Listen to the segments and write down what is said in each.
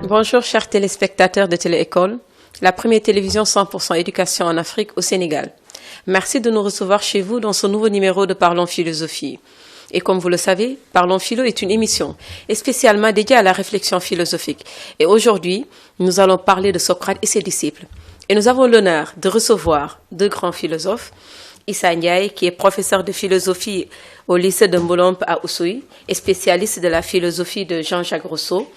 Bonjour chers téléspectateurs de Télé-École, la première télévision 100% éducation en Afrique au Sénégal. Merci de nous recevoir chez vous dans ce nouveau numéro de Parlons Philosophie. Et comme vous le savez, Parlons Philo est une émission spécialement dédiée à la réflexion philosophique. Et aujourd'hui, nous allons parler de Socrate et ses disciples. Et nous avons l'honneur de recevoir deux grands philosophes, Issa Ndiaye, qui est professeur de philosophie au lycée de Mbolomp à Oussouye et spécialiste de la philosophie de Jean-Jacques Rousseau.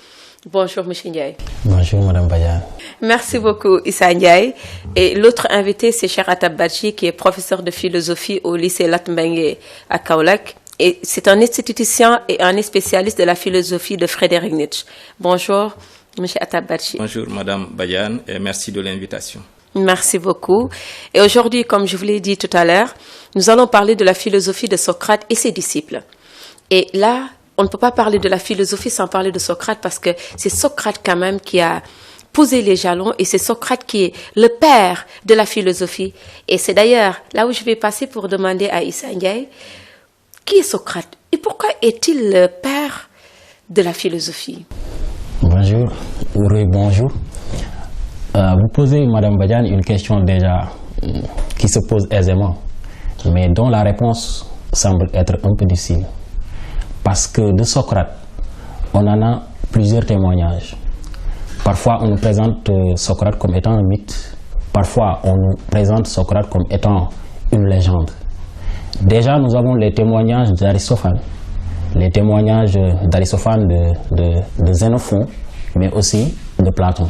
Bonjour, M. Ndiaye. Bonjour, Mme Badiane. Merci beaucoup, Issa Ndiaye. Et l'autre invité, c'est Cheikh Atab Badji, qui est professeur de philosophie au lycée Latmingué à Kaolack. Et c'est un esthéticien et un spécialiste de la philosophie de Frédéric Nietzsche. Bonjour, M. Atab Badji. Bonjour, Mme Badiane, et merci de l'invitation. Merci beaucoup. Et aujourd'hui, comme je vous l'ai dit tout à l'heure, nous allons parler de la philosophie de Socrate et ses disciples. Et là, on ne peut pas parler de la philosophie sans parler de Socrate parce que c'est Socrate quand même qui a posé les jalons et c'est Socrate qui est le père de la philosophie. Et c'est d'ailleurs là où je vais passer pour demander à Issa Ndiaye, qui est Socrate et pourquoi est-il le père de la philosophie? Bonjour, oui, bonjour. Vous posez, Mme Badiane, une question déjà qui se pose aisément, mais dont la réponse semble être un peu difficile. Parce que de Socrate, on en a plusieurs témoignages. Parfois, on nous présente Socrate comme étant un mythe. Parfois, on nous présente Socrate comme étant une légende. Déjà, nous avons les témoignages d'Aristophane, les témoignages d'Aristophane de Xénophon, mais aussi de Platon.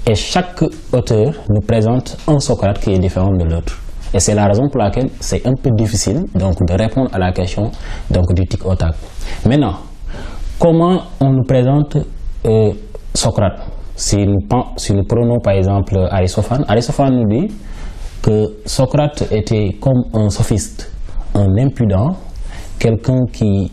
Et chaque auteur nous présente un Socrate qui est différent de l'autre. Et c'est la raison pour laquelle c'est un peu difficile donc, de répondre à la question donc, du tic au tac. Maintenant, comment on nous présente Socrate? Si nous prenons par exemple Aristophane, Aristophane nous dit que Socrate était comme un sophiste, un impudent, quelqu'un qui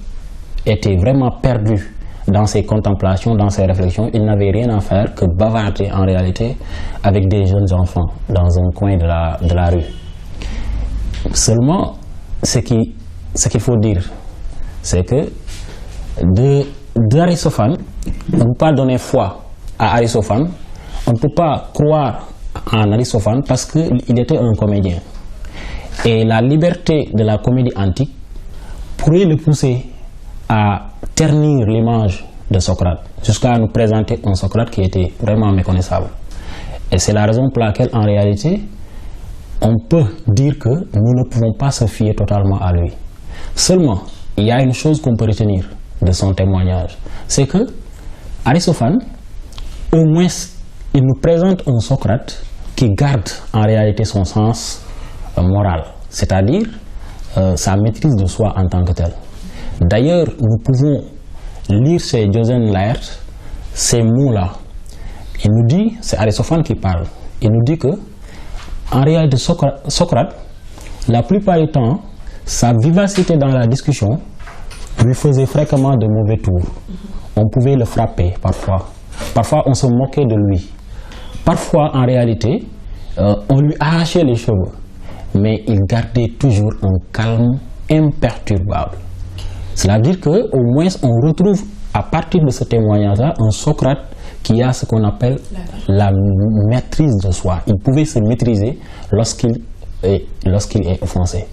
était vraiment perdu dans ses contemplations, dans ses réflexions. Il n'avait rien à faire que bavarder en réalité avec des jeunes enfants dans un coin de la rue. Seulement, ce qu'il faut dire, c'est que d'Aristophane, on ne peut pas donner foi à Aristophane, on ne peut pas croire en Aristophane parce qu'il était un comédien. Et la liberté de la comédie antique pourrait le pousser à ternir l'image de Socrate, jusqu'à nous présenter un Socrate qui était vraiment méconnaissable. Et c'est la raison pour laquelle, en réalité, on peut dire que nous ne pouvons pas se fier totalement à lui. Seulement, il y a une chose qu'on peut retenir de son témoignage, c'est que Aristophane, au moins, il nous présente un Socrate qui garde en réalité son sens moral, c'est-à-dire sa maîtrise de soi en tant que tel. D'ailleurs, nous pouvons lire chez Joseph Laert ces mots-là. Il nous dit, c'est Aristophane qui parle, il nous dit que en réalité, Socrate, la plupart du temps, sa vivacité dans la discussion lui faisait fréquemment de mauvais tours. On pouvait le frapper parfois. Parfois, on se moquait de lui. Parfois, en réalité, on lui arrachait les cheveux. Mais il gardait toujours un calme imperturbable. C'est-à-dire qu'au moins, on retrouve à partir de ce témoignage-là un Socrate qui a ce qu'on appelle la maîtrise de soi. Il pouvait se maîtriser lorsqu'il est offensé.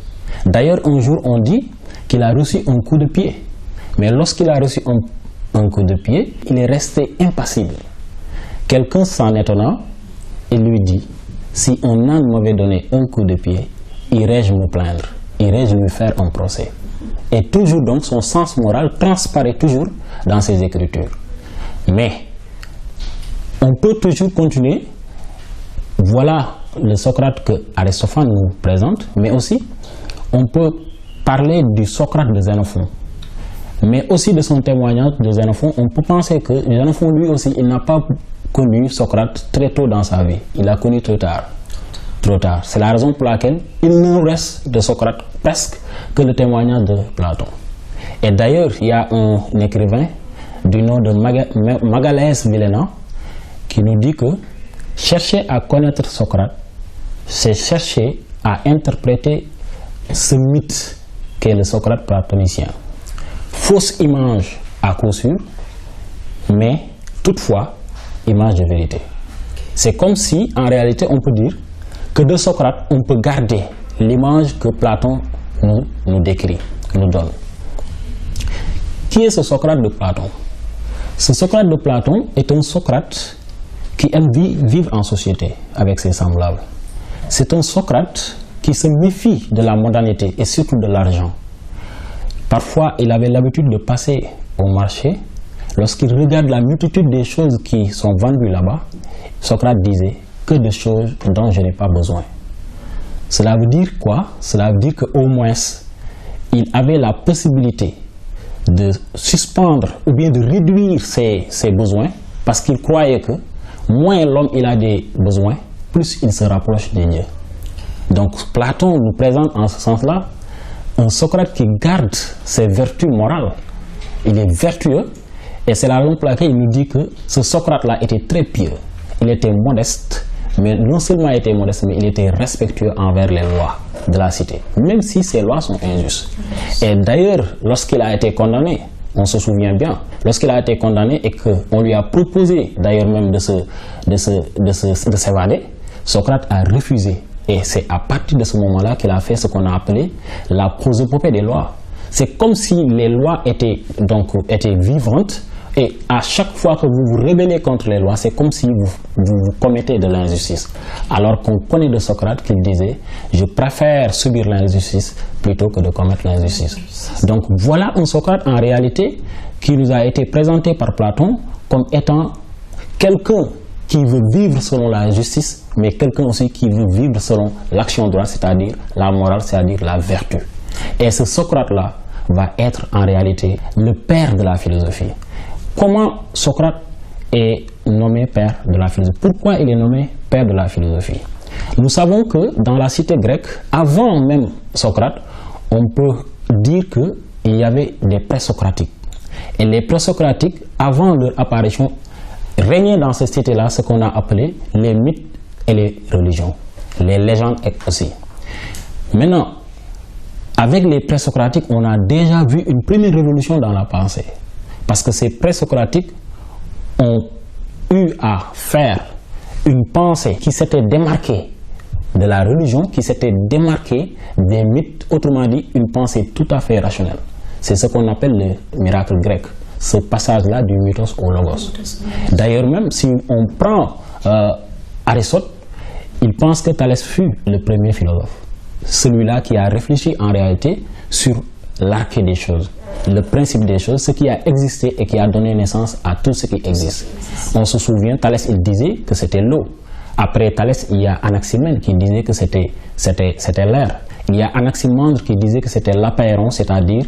D'ailleurs, un jour, on dit qu'il a reçu un coup de pied. Mais lorsqu'il a reçu un coup de pied, il est resté impassible. Quelqu'un s'en étonnant, il lui dit, si un âne m'avait donné un coup de pied, irais-je me plaindre? Irais-je lui faire un procès? Et toujours donc, son sens moral transparaît toujours dans ses écritures. Mais on peut toujours continuer. Voilà le Socrate que Aristophane nous présente, mais aussi on peut parler du Socrate de Xénophon. Mais aussi de son témoignage de Xénophon, on peut penser que Xénophon lui aussi, il n'a pas connu Socrate très tôt dans sa vie. Il l'a connu trop tard. C'est la raison pour laquelle il ne reste de Socrate presque que le témoignage de Platon. Et d'ailleurs, il y a un écrivain du nom de Magalhães Vilhena qui nous dit que chercher à connaître Socrate, c'est chercher à interpréter ce mythe qu'est le Socrate platonicien. Fausse image à coup sûr, mais toutefois, image de vérité. C'est comme si, en réalité, on peut dire que de Socrate, on peut garder l'image que Platon nous décrit, nous donne. Qui est ce Socrate de Platon? Ce Socrate de Platon est un Socrate qui aime vivre en société avec ses semblables. C'est un Socrate qui se méfie de la modernité et surtout de l'argent. Parfois, il avait l'habitude de passer au marché. Lorsqu'il regarde la multitude des choses qui sont vendues là-bas, Socrate disait que de choses dont je n'ai pas besoin. Cela veut dire quoi? Cela veut dire qu'au moins, il avait la possibilité de suspendre ou bien de réduire ses besoins parce qu'il croyait que moins l'homme il a des besoins, plus il se rapproche de Dieu. Donc Platon nous présente en ce sens-là un Socrate qui garde ses vertus morales. Il est vertueux et c'est la raison pour laquelle il nous dit que ce Socrate-là était très pieux. Il était modeste, mais non seulement il était modeste, mais il était respectueux envers les lois de la cité, même si ces lois sont injustes. Et d'ailleurs, lorsqu'il a été condamné, on se souvient bien, lorsqu'il a été condamné et qu'on lui a proposé d'ailleurs même de s'évader, Socrate a refusé. Et c'est à partir de ce moment-là qu'il a fait ce qu'on a appelé la prosopopée des lois. C'est comme si les lois étaient vivantes et à chaque fois que vous vous rebellez contre les lois, c'est comme si vous commettez de l'injustice. Alors qu'on connaît de Socrate qu'il disait « Je préfère subir l'injustice plutôt que de commettre l'injustice ». Donc voilà un Socrate en réalité qui nous a été présenté par Platon comme étant quelqu'un qui veut vivre selon la justice, mais quelqu'un aussi qui veut vivre selon l'action droite, c'est-à-dire la morale, c'est-à-dire la vertu. Et ce Socrate-là va être en réalité le père de la philosophie. Comment Socrate est nommé père de la philosophie? Pourquoi il est nommé père de la philosophie? Nous savons que dans la cité grecque, avant même Socrate, on peut dire qu'il y avait des présocratiques. Et les présocratiques, avant leur apparition, régnaient dans cette cité-là ce qu'on a appelé les mythes et les religions, les légendes aussi. Maintenant, avec les présocratiques, on a déjà vu une première révolution dans la pensée. Parce que ces présocratiques ont eu à faire une pensée qui s'était démarquée de la religion, qui s'était démarquée des mythes, autrement dit, une pensée tout à fait rationnelle. C'est ce qu'on appelle le miracle grec, ce passage-là du mythos au logos. D'ailleurs même, si on prend Aristote, il pense que Thalès fut le premier philosophe. Celui-là qui a réfléchi en réalité sur l'arché des choses, le principe des choses, ce qui a existé et qui a donné naissance à tout ce qui existe. On se souvient, Thalès il disait que c'était l'eau. Après Thalès, il y a Anaximène qui disait que c'était l'air. Il y a Anaximandre qui disait que c'était l'apeiron, c'est-à-dire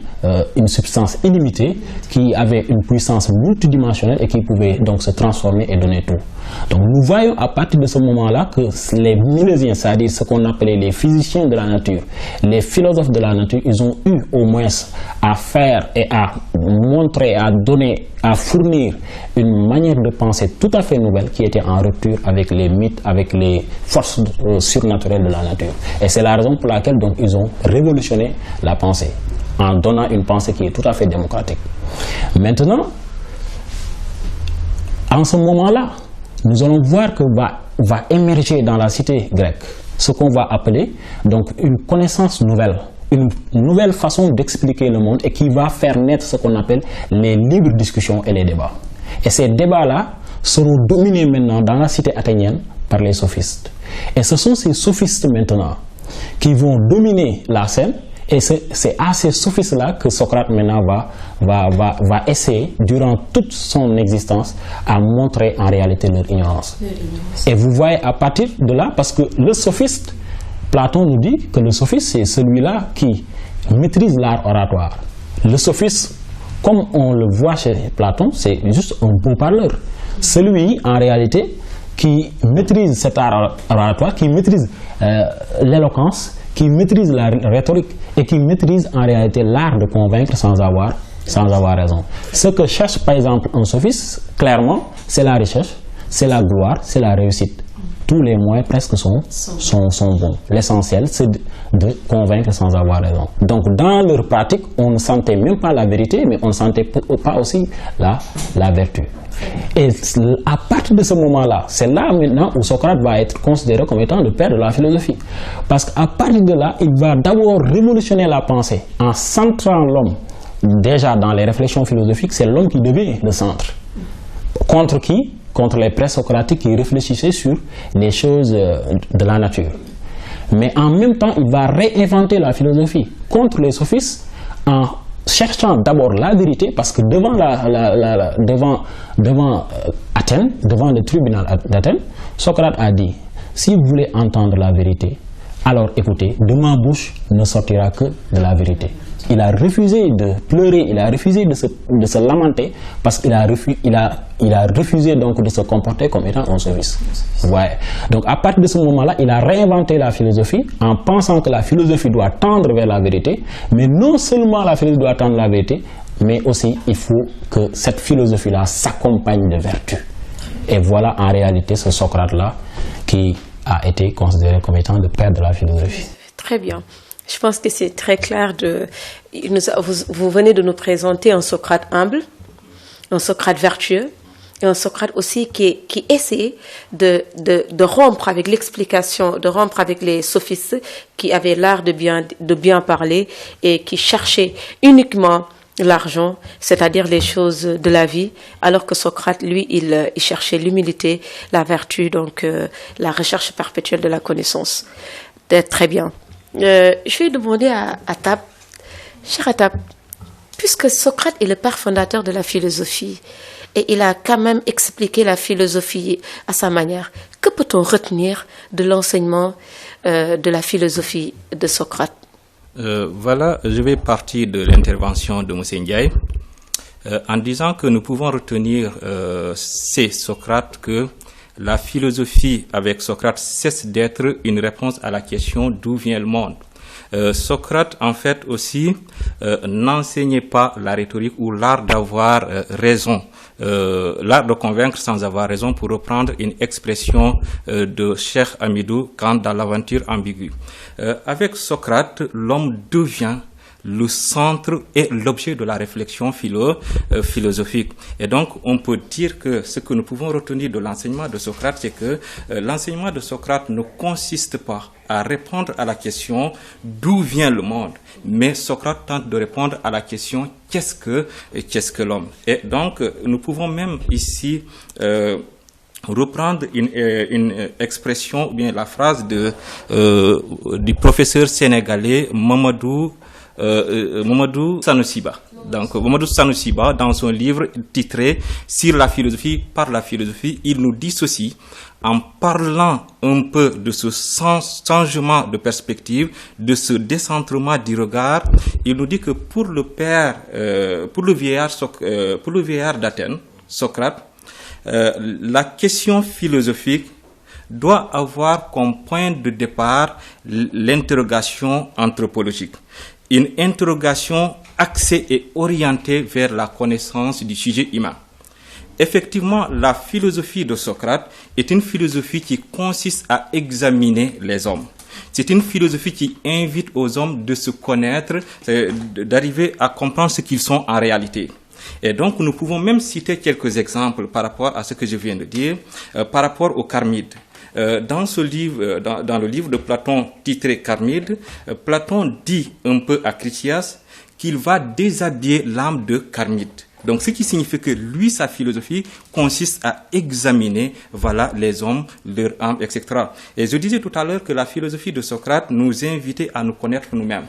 une substance illimitée qui avait une puissance multidimensionnelle et qui pouvait donc se transformer et donner tout. Donc nous voyons à partir de ce moment-là que les Milésiens, c'est-à-dire ce qu'on appelait les physiciens de la nature, les philosophes de la nature, ils ont eu au moins à faire et à montrer, à donner, à fournir une manière de penser tout à fait nouvelle qui était en rupture avec les mythes, avec les forces surnaturelles de la nature. Et c'est la raison pour laquelle donc ils ont révolutionné la pensée en donnant une pensée qui est tout à fait démocratique. Maintenant, en ce moment-là, nous allons voir que va émerger dans la cité grecque ce qu'on va appeler donc une connaissance nouvelle, une nouvelle façon d'expliquer le monde et qui va faire naître ce qu'on appelle les libres discussions et les débats. Et ces débats-là seront dominés maintenant dans la cité athénienne par les sophistes. Et ce sont ces sophistes maintenant qui vont dominer la scène. Et c'est à ces sophistes-là que Socrate maintenant va essayer, durant toute son existence, à montrer en réalité leur ignorance. Et vous voyez à partir de là, parce que le sophiste, Platon nous dit que le sophiste, c'est celui-là qui maîtrise l'art oratoire. Le sophiste, comme on le voit chez Platon, c'est juste un beau parleur. Celui, en réalité, qui maîtrise cet art oratoire, qui maîtrise l'éloquence, qui maîtrise la rhétorique et qui maîtrise en réalité l'art de convaincre sans avoir raison. Ce que cherche par exemple un sophiste, clairement, c'est la recherche, c'est la gloire, c'est la réussite. tous les moyens presque sont bons. L'essentiel, c'est de convaincre sans avoir raison. Donc, dans leur pratique, on ne sentait même pas la vérité, mais on ne sentait pas aussi la vertu. Et à partir de ce moment-là, c'est là maintenant où Socrate va être considéré comme étant le père de la philosophie. Parce qu'à partir de là, il va d'abord révolutionner la pensée en centrant l'homme. Déjà dans les réflexions philosophiques, c'est l'homme qui devient le centre. Contre qui? Contre les présocratiques qui réfléchissaient sur les choses de la nature. Mais en même temps, il va réinventer la philosophie contre les sophistes en cherchant d'abord la vérité, parce que devant Athènes, devant le tribunal d'Athènes, Socrate a dit: si vous voulez entendre la vérité, alors écoutez, de ma bouche ne sortira que de la vérité. Il a refusé de pleurer, il a refusé de se lamenter, parce qu'il a refusé donc de se comporter comme étant un sophiste. Ouais. Donc à partir de ce moment-là, il a réinventé la philosophie en pensant que la philosophie doit tendre vers la vérité, mais non seulement la philosophie doit tendre vers la vérité, mais aussi il faut que cette philosophie-là s'accompagne de vertu. Et voilà en réalité ce Socrate-là qui a été considéré comme étant le père de la philosophie. Très bien. Je pense que c'est très clair. Vous venez de nous présenter un Socrate humble, un Socrate vertueux, et un Socrate aussi qui essaie de rompre avec l'explication, de rompre avec les sophistes qui avaient l'art de bien parler et qui cherchaient uniquement l'argent, c'est-à-dire les choses de la vie, alors que Socrate, lui, il cherchait l'humilité, la vertu, donc la recherche perpétuelle de la connaissance. Très bien. Je vais demander à Atab, cher Atab, puisque Socrate est le père fondateur de la philosophie, et il a quand même expliqué la philosophie à sa manière, que peut-on retenir de l'enseignement de la philosophie de Socrate? Voilà, je vais partir de l'intervention de M. Ndiaye en disant que nous pouvons retenir, c'est Socrate, que la philosophie avec Socrate cesse d'être une réponse à la question d'où vient le monde. Socrate, en fait, aussi, n'enseignait pas la rhétorique ou l'art d'avoir raison, l'art de convaincre sans avoir raison, pour reprendre une expression de Cheikh Amidou Khan dans l'aventure ambiguë. Avec Socrate, l'homme devient le centre et l'objet de la réflexion philosophique. Et donc, on peut dire que ce que nous pouvons retenir de l'enseignement de Socrate, c'est que l'enseignement de Socrate ne consiste pas à répondre à la question d'où vient le monde, mais Socrate tente de répondre à la question qu'est-ce que l'homme. Et donc, nous pouvons même ici reprendre une expression, ou bien la phrase du professeur sénégalais Mamadou Sanoussi-Ba. Donc, Mamadou Sanoussi-Ba, dans son livre titré Sur la philosophie, par la philosophie, il nous dit ceci, en parlant un peu de ce changement de perspective, de ce décentrement du regard. Il nous dit que pour le vieillard d'Athènes, Socrate, la question philosophique doit avoir comme point de départ l'interrogation anthropologique. Une interrogation axée et orientée vers la connaissance du sujet humain. Effectivement, la philosophie de Socrate est une philosophie qui consiste à examiner les hommes. C'est une philosophie qui invite aux hommes de se connaître, d'arriver à comprendre ce qu'ils sont en réalité. Et donc, nous pouvons même citer quelques exemples par rapport à ce que je viens de dire, par rapport au Charmides. Dans ce livre, dans le livre de Platon titré Charmides, Platon dit un peu à Critias qu'il va déshabiller l'âme de Charmide. Donc, ce qui signifie que lui, sa philosophie consiste à examiner, voilà, les hommes, leur âme, etc. Et je disais tout à l'heure que la philosophie de Socrate nous invitait à nous connaître nous-mêmes.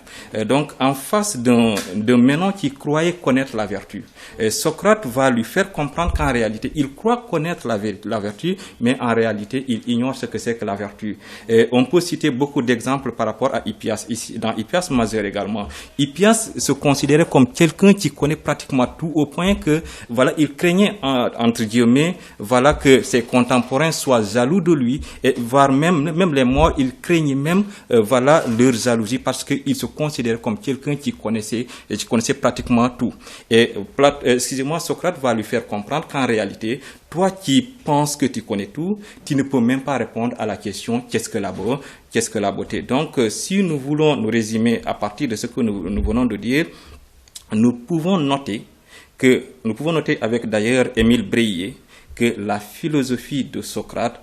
Donc, en face d'un Ménon qui croyait connaître la vertu, Socrate va lui faire comprendre qu'en réalité, il croit connaître la vertu, mais en réalité, il ignore ce que c'est que la vertu. Et on peut citer beaucoup d'exemples par rapport à Hippias, ici, dans Hippias majeur également. Hippias se considérait comme quelqu'un qui connaît pratiquement tout, au point point que, voilà, il craignait, entre guillemets, voilà, que ses contemporains soient jaloux de lui, et voire même les morts, il craignait même, voilà, leur jalousie, parce qu'il se considérait comme quelqu'un qui connaissait pratiquement tout. Et, excusez-moi, Socrate va lui faire comprendre qu'en réalité, toi qui penses que tu connais tout, tu ne peux même pas répondre à la question qu'est-ce que la beauté. Donc, si nous voulons nous résumer à partir de ce que nous venons de dire, nous pouvons noter avec d'ailleurs Émile Bréhier que la philosophie de Socrate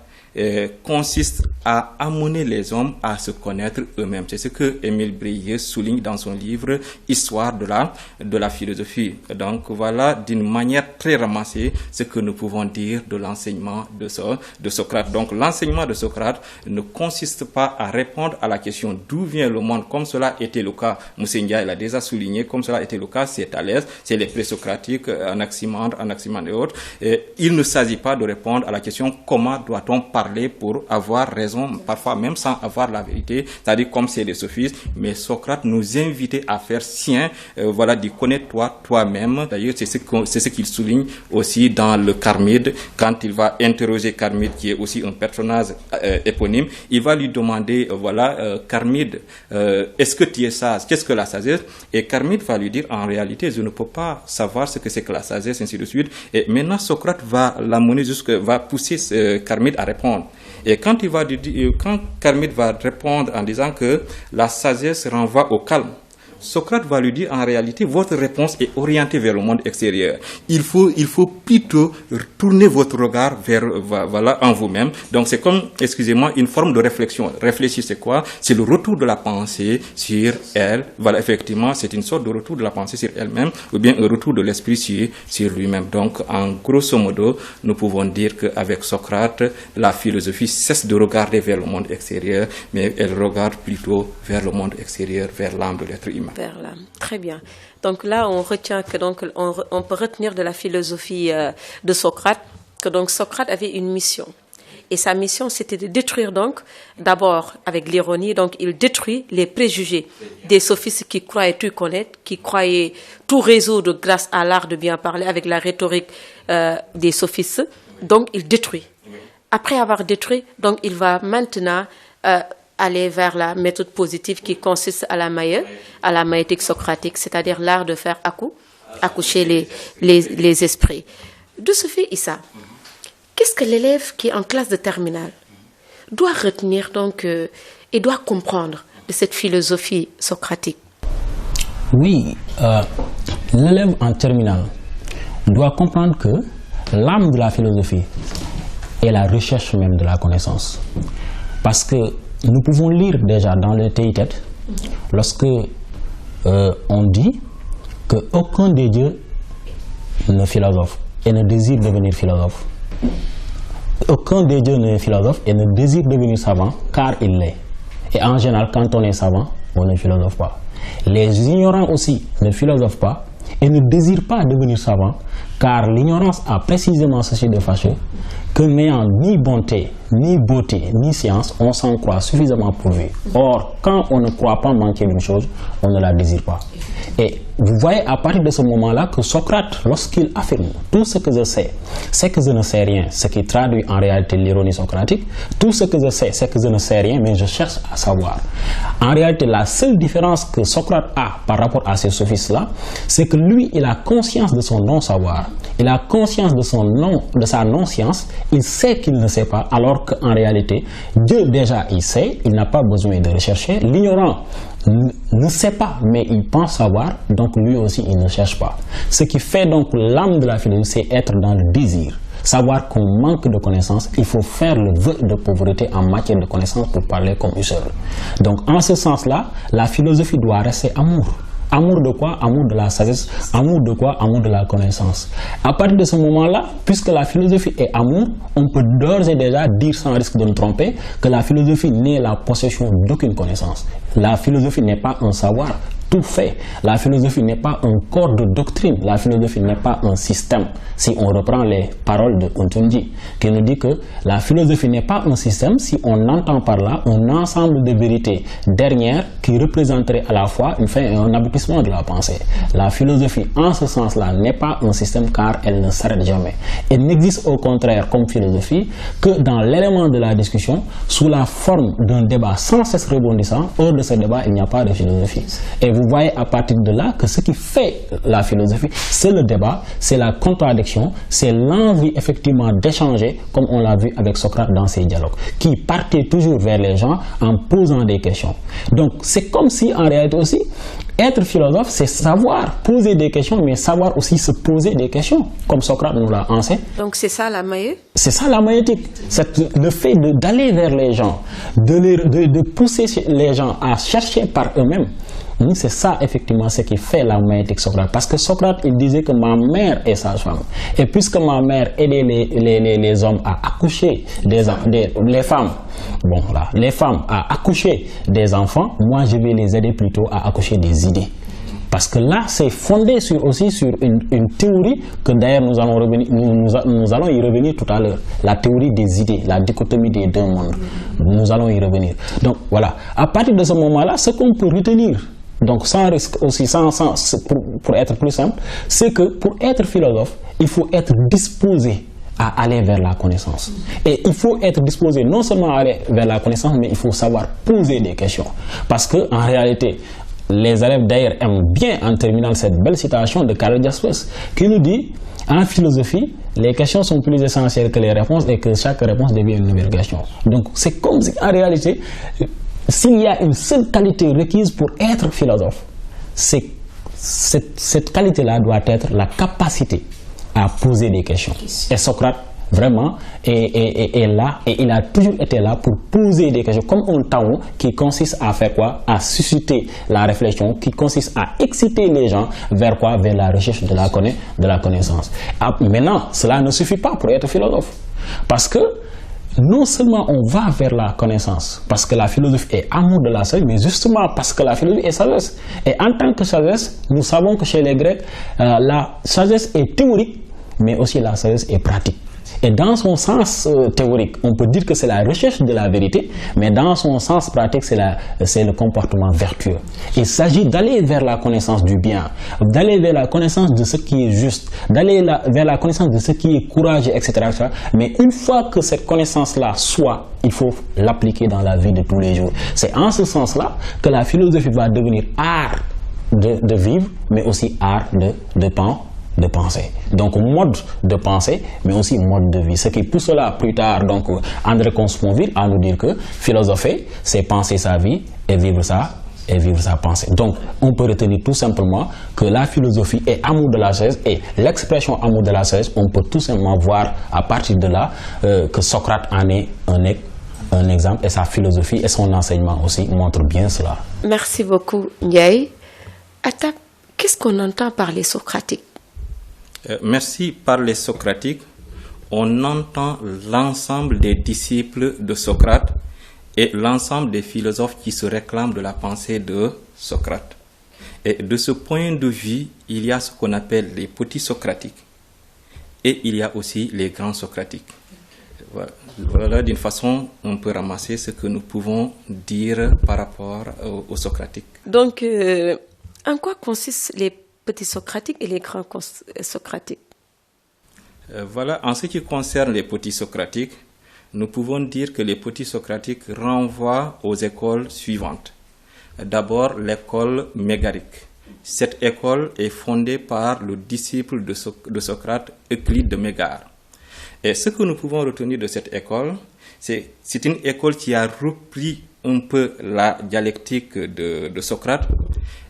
consiste à amener les hommes à se connaître eux-mêmes. C'est ce que Émile Bréhier souligne dans son livre Histoire de la philosophie. Donc voilà, d'une manière très ramassée, ce que nous pouvons dire de l'enseignement de Socrate. Donc l'enseignement de Socrate ne consiste pas à répondre à la question d'où vient le monde, comme cela était le cas, Moussendia l'a déjà souligné, comme cela était le cas, c'est Thalès, c'est les présocratiques, Anaximandre et autres. Il ne s'agit pas de répondre à la question comment doit-on parler pour avoir raison, parfois même sans avoir la vérité, c'est-à-dire comme c'est les sophistes, mais Socrate nous invitait à faire sien, voilà, de connaître toi-même. D'ailleurs, c'est ce qu'il souligne aussi dans le Charmide, quand il va interroger Charmide, qui est aussi un personnage éponyme, il va lui demander, voilà, Charmide, est-ce que tu es sage? Qu'est-ce que la sagesse? Et Charmide va lui dire, en réalité, je ne peux pas savoir ce que c'est que la sagesse, ainsi de suite. Et maintenant, Socrate va l'amener va pousser Charmide à répondre. Et quand Charmide va répondre en disant que la sagesse renvoie au calme, Socrate va lui dire, en réalité, votre réponse est orientée vers le monde extérieur. Il faut plutôt tourner votre regard vers, voilà, en vous-même. Donc c'est comme, excusez-moi, une forme de réflexion. Réfléchir, c'est quoi? C'est le retour de la pensée sur elle. Voilà, effectivement, c'est une sorte de retour de la pensée sur elle-même, ou bien un retour de l'esprit sur lui-même. Donc, en grosso modo, nous pouvons dire qu'avec Socrate, la philosophie cesse de regarder vers le monde extérieur, mais elle regarde plutôt vers le monde extérieur, vers l'âme de l'être humain. Vers l'âme. Très bien. Donc là, on retient que on peut retenir de la philosophie de Socrate que donc Socrate avait une mission. Et sa mission, c'était de détruire donc, d'abord avec l'ironie, donc il détruit les préjugés des sophistes qui croyaient tout connaître, qui croyaient tout résoudre grâce à l'art de bien parler, avec la rhétorique des sophistes. Donc il détruit. Après avoir détruit, donc il va maintenant aller vers la méthode positive qui consiste à la maïeutique socratique, c'est-à-dire l'art de faire accoucher les esprits. De ce fait, Issa, qu'est-ce que l'élève qui est en classe de terminale doit retenir donc et doit comprendre de cette philosophie socratique? Oui, l'élève en terminale doit comprendre que l'âme de la philosophie est la recherche même de la connaissance. Parce que nous pouvons lire déjà dans le Théitet, lorsque on dit qu'aucun des dieux ne philosophe et ne désire devenir philosophe. Aucun des dieux n'est philosophe et ne désire devenir savant, car il l'est. Et en général, quand on est savant, on ne philosophe pas. Les ignorants aussi ne philosophent pas et ne désirent pas devenir savants, car l'ignorance a précisément ceci de fâcheux, que n'ayant ni bonté, ni beauté, ni science, on s'en croit suffisamment pourvu. Or, quand on ne croit pas manquer d'une chose, on ne la désire pas. Et vous voyez à partir de ce moment-là que Socrate, lorsqu'il affirme tout ce que je sais, c'est que je ne sais rien, ce qui traduit en réalité l'ironie socratique, tout ce que je sais, c'est que je ne sais rien, mais je cherche à savoir. En réalité, la seule différence que Socrate a par rapport à ces sophistes-là, c'est que lui, il a conscience de son non-savoir, il a conscience de sa non-science, il sait qu'il ne sait pas, alors qu'en réalité, Dieu déjà il sait, il n'a pas besoin de rechercher. L'ignorant ne sait pas, mais il pense savoir, donc lui aussi il ne cherche pas. Ce qui fait donc l'âme de la philosophie, c'est être dans le désir. Savoir qu'on manque de connaissances, il faut faire le vœu de pauvreté en matière de connaissances pour parler comme Husserl. Donc en ce sens-là, la philosophie doit rester amour. Amour de quoi? Amour de la sagesse. Amour de quoi? Amour de la connaissance. À partir de ce moment-là, puisque la philosophie est amour, on peut d'ores et déjà dire sans risque de nous tromper que la philosophie n'est la possession d'aucune connaissance. La philosophie n'est pas un savoir. tout fait. La philosophie n'est pas un corps de doctrine, la philosophie n'est pas un système. Si on reprend les paroles de Untunji, qui nous dit que la philosophie n'est pas un système, si on entend par là un ensemble de vérités dernières qui représenteraient à la fois une fin et un aboutissement de la pensée. La philosophie, en ce sens-là, n'est pas un système car elle ne s'arrête jamais. Elle n'existe au contraire comme philosophie que dans l'élément de la discussion, sous la forme d'un débat sans cesse rebondissant. Hors de ce débat, il n'y a pas de philosophie. Et vous voyez à partir de là que ce qui fait la philosophie, c'est le débat, c'est la contradiction, c'est l'envie effectivement d'échanger, comme on l'a vu avec Socrate dans ses dialogues, qui partait toujours vers les gens en posant des questions. Donc c'est comme si en réalité aussi, être philosophe, c'est savoir poser des questions, mais savoir aussi se poser des questions, comme Socrate nous l'a enseigné. Donc c'est ça la maïeutique? C'est ça la maïeutique. C'est le fait d'aller vers les gens, de pousser les gens à chercher par eux-mêmes. C'est ça effectivement ce qui fait la maïeutique Socrate. Parce que Socrate, il disait que ma mère est sage-femme. Et puisque ma mère aidait les hommes à accoucher les femmes, bon là, les femmes à accoucher des enfants, moi je vais les aider plutôt à accoucher des idées. Parce que là, c'est fondé aussi sur une théorie que d'ailleurs nous allons y revenir tout à l'heure. La théorie des idées, la dichotomie des deux mondes. Nous allons y revenir. Donc voilà, à partir de ce moment-là, ce qu'on peut retenir, donc sans risque aussi, pour être plus simple, c'est que pour être philosophe, il faut être disposé à aller vers la connaissance. Et il faut être disposé non seulement à aller vers la connaissance, mais il faut savoir poser des questions. Parce que en réalité, les élèves d'ailleurs aiment bien en terminant cette belle citation de Karl Jaspers qui nous dit en philosophie, les questions sont plus essentielles que les réponses et que chaque réponse devient une nouvelle question. Donc c'est comme si en réalité, s'il y a une seule qualité requise pour être philosophe, c'est cette qualité-là doit être la capacité à poser des questions. Et Socrate, vraiment, est là, et il a toujours été là pour poser des questions, comme un taon qui consiste à faire quoi? À susciter la réflexion, qui consiste à exciter les gens vers quoi? Vers la recherche de la connaissance. Maintenant, cela ne suffit pas pour être philosophe. Parce que non seulement on va vers la connaissance, parce que la philosophie est amour de la sagesse, mais justement parce que la philosophie est sagesse. Et en tant que sagesse, nous savons que chez les Grecs, la sagesse est théorique, mais aussi la sagesse est pratique. Et dans son sens théorique, on peut dire que c'est la recherche de la vérité, mais dans son sens pratique, c'est le comportement vertueux. Il s'agit d'aller vers la connaissance du bien, d'aller vers la connaissance de ce qui est juste, d'aller vers la connaissance de ce qui est courageux, etc. Mais une fois que cette connaissance-là soit, il faut l'appliquer dans la vie de tous les jours. C'est en ce sens-là que la philosophie va devenir art de vivre, mais aussi art de penser. Donc mode de pensée, mais aussi mode de vie. Ce qui poussera plus tard donc André Comte-Sponville à nous dire que philosopher, c'est penser sa vie et vivre sa pensée. Donc on peut retenir tout simplement que la philosophie est amour de la sagesse, et l'expression amour de la sagesse, on peut tout simplement voir à partir de là que Socrate en est un exemple, et sa philosophie et son enseignement aussi montrent bien cela. Merci beaucoup Ndiaye. Atta, qu'est-ce qu'on entend par les socratiques? Merci. Par les socratiques, on entend l'ensemble des disciples de Socrate et l'ensemble des philosophes qui se réclament de la pensée de Socrate. Et de ce point de vue, il y a ce qu'on appelle les petits socratiques et il y a aussi les grands socratiques. Voilà d'une façon, on peut ramasser ce que nous pouvons dire par rapport aux socratiques. Donc, en quoi consistent les petits socratiques et les grands socratiques? Voilà, en ce qui concerne les petits socratiques, nous pouvons dire que les petits socratiques renvoient aux écoles suivantes. D'abord, l'école mégarique. Cette école est fondée par le disciple de Socrate, Euclide de Mégare. Et ce que nous pouvons retenir de cette école, c'est une école qui a repris un peu la dialectique de Socrate,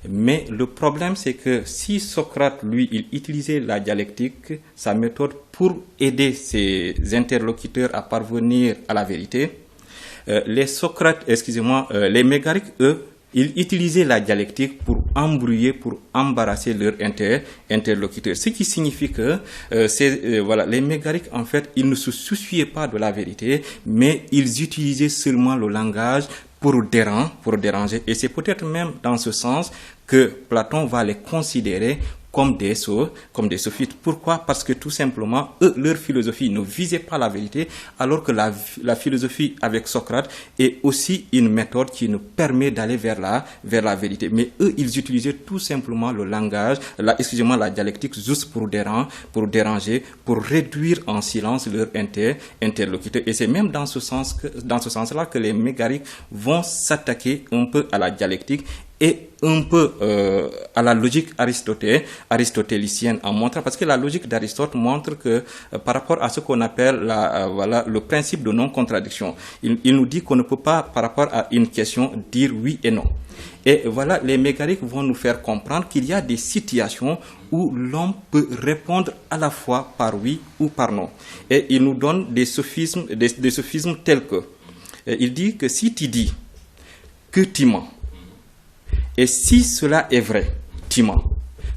mais le problème c'est que si Socrate, lui, il utilisait la dialectique, sa méthode pour aider ses interlocuteurs à parvenir à la vérité, les mégariques, eux, ils utilisaient la dialectique pour embrouiller, pour embarrasser leurs interlocuteurs. Ce qui signifie que les mégariques, en fait, ils ne se souciaient pas de la vérité, mais ils utilisaient seulement le langage pour déranger. Et c'est peut-être même dans ce sens que Platon va les considérer comme des sophistes. Pourquoi? Parce que tout simplement, eux, leur philosophie ne visait pas la vérité, alors que la philosophie avec Socrate est aussi une méthode qui nous permet d'aller vers la vérité. Mais eux, ils utilisaient tout simplement le langage, la dialectique, juste pour déranger, pour réduire en silence leur interlocuteur. Et c'est même dans ce sens-là que les mégariques vont s'attaquer un peu à la dialectique et un peu à la logique aristotélicienne, en montrant, parce que la logique d'Aristote montre que par rapport à ce qu'on appelle le principe de non-contradiction, il nous dit qu'on ne peut pas, par rapport à une question, dire oui et non. Et voilà, les mégariques vont nous faire comprendre qu'il y a des situations où l'homme peut répondre à la fois par oui ou par non. Et il nous donne des sophismes tels que, il dit que si tu dis que tu mens, et si cela est vrai, tu mens.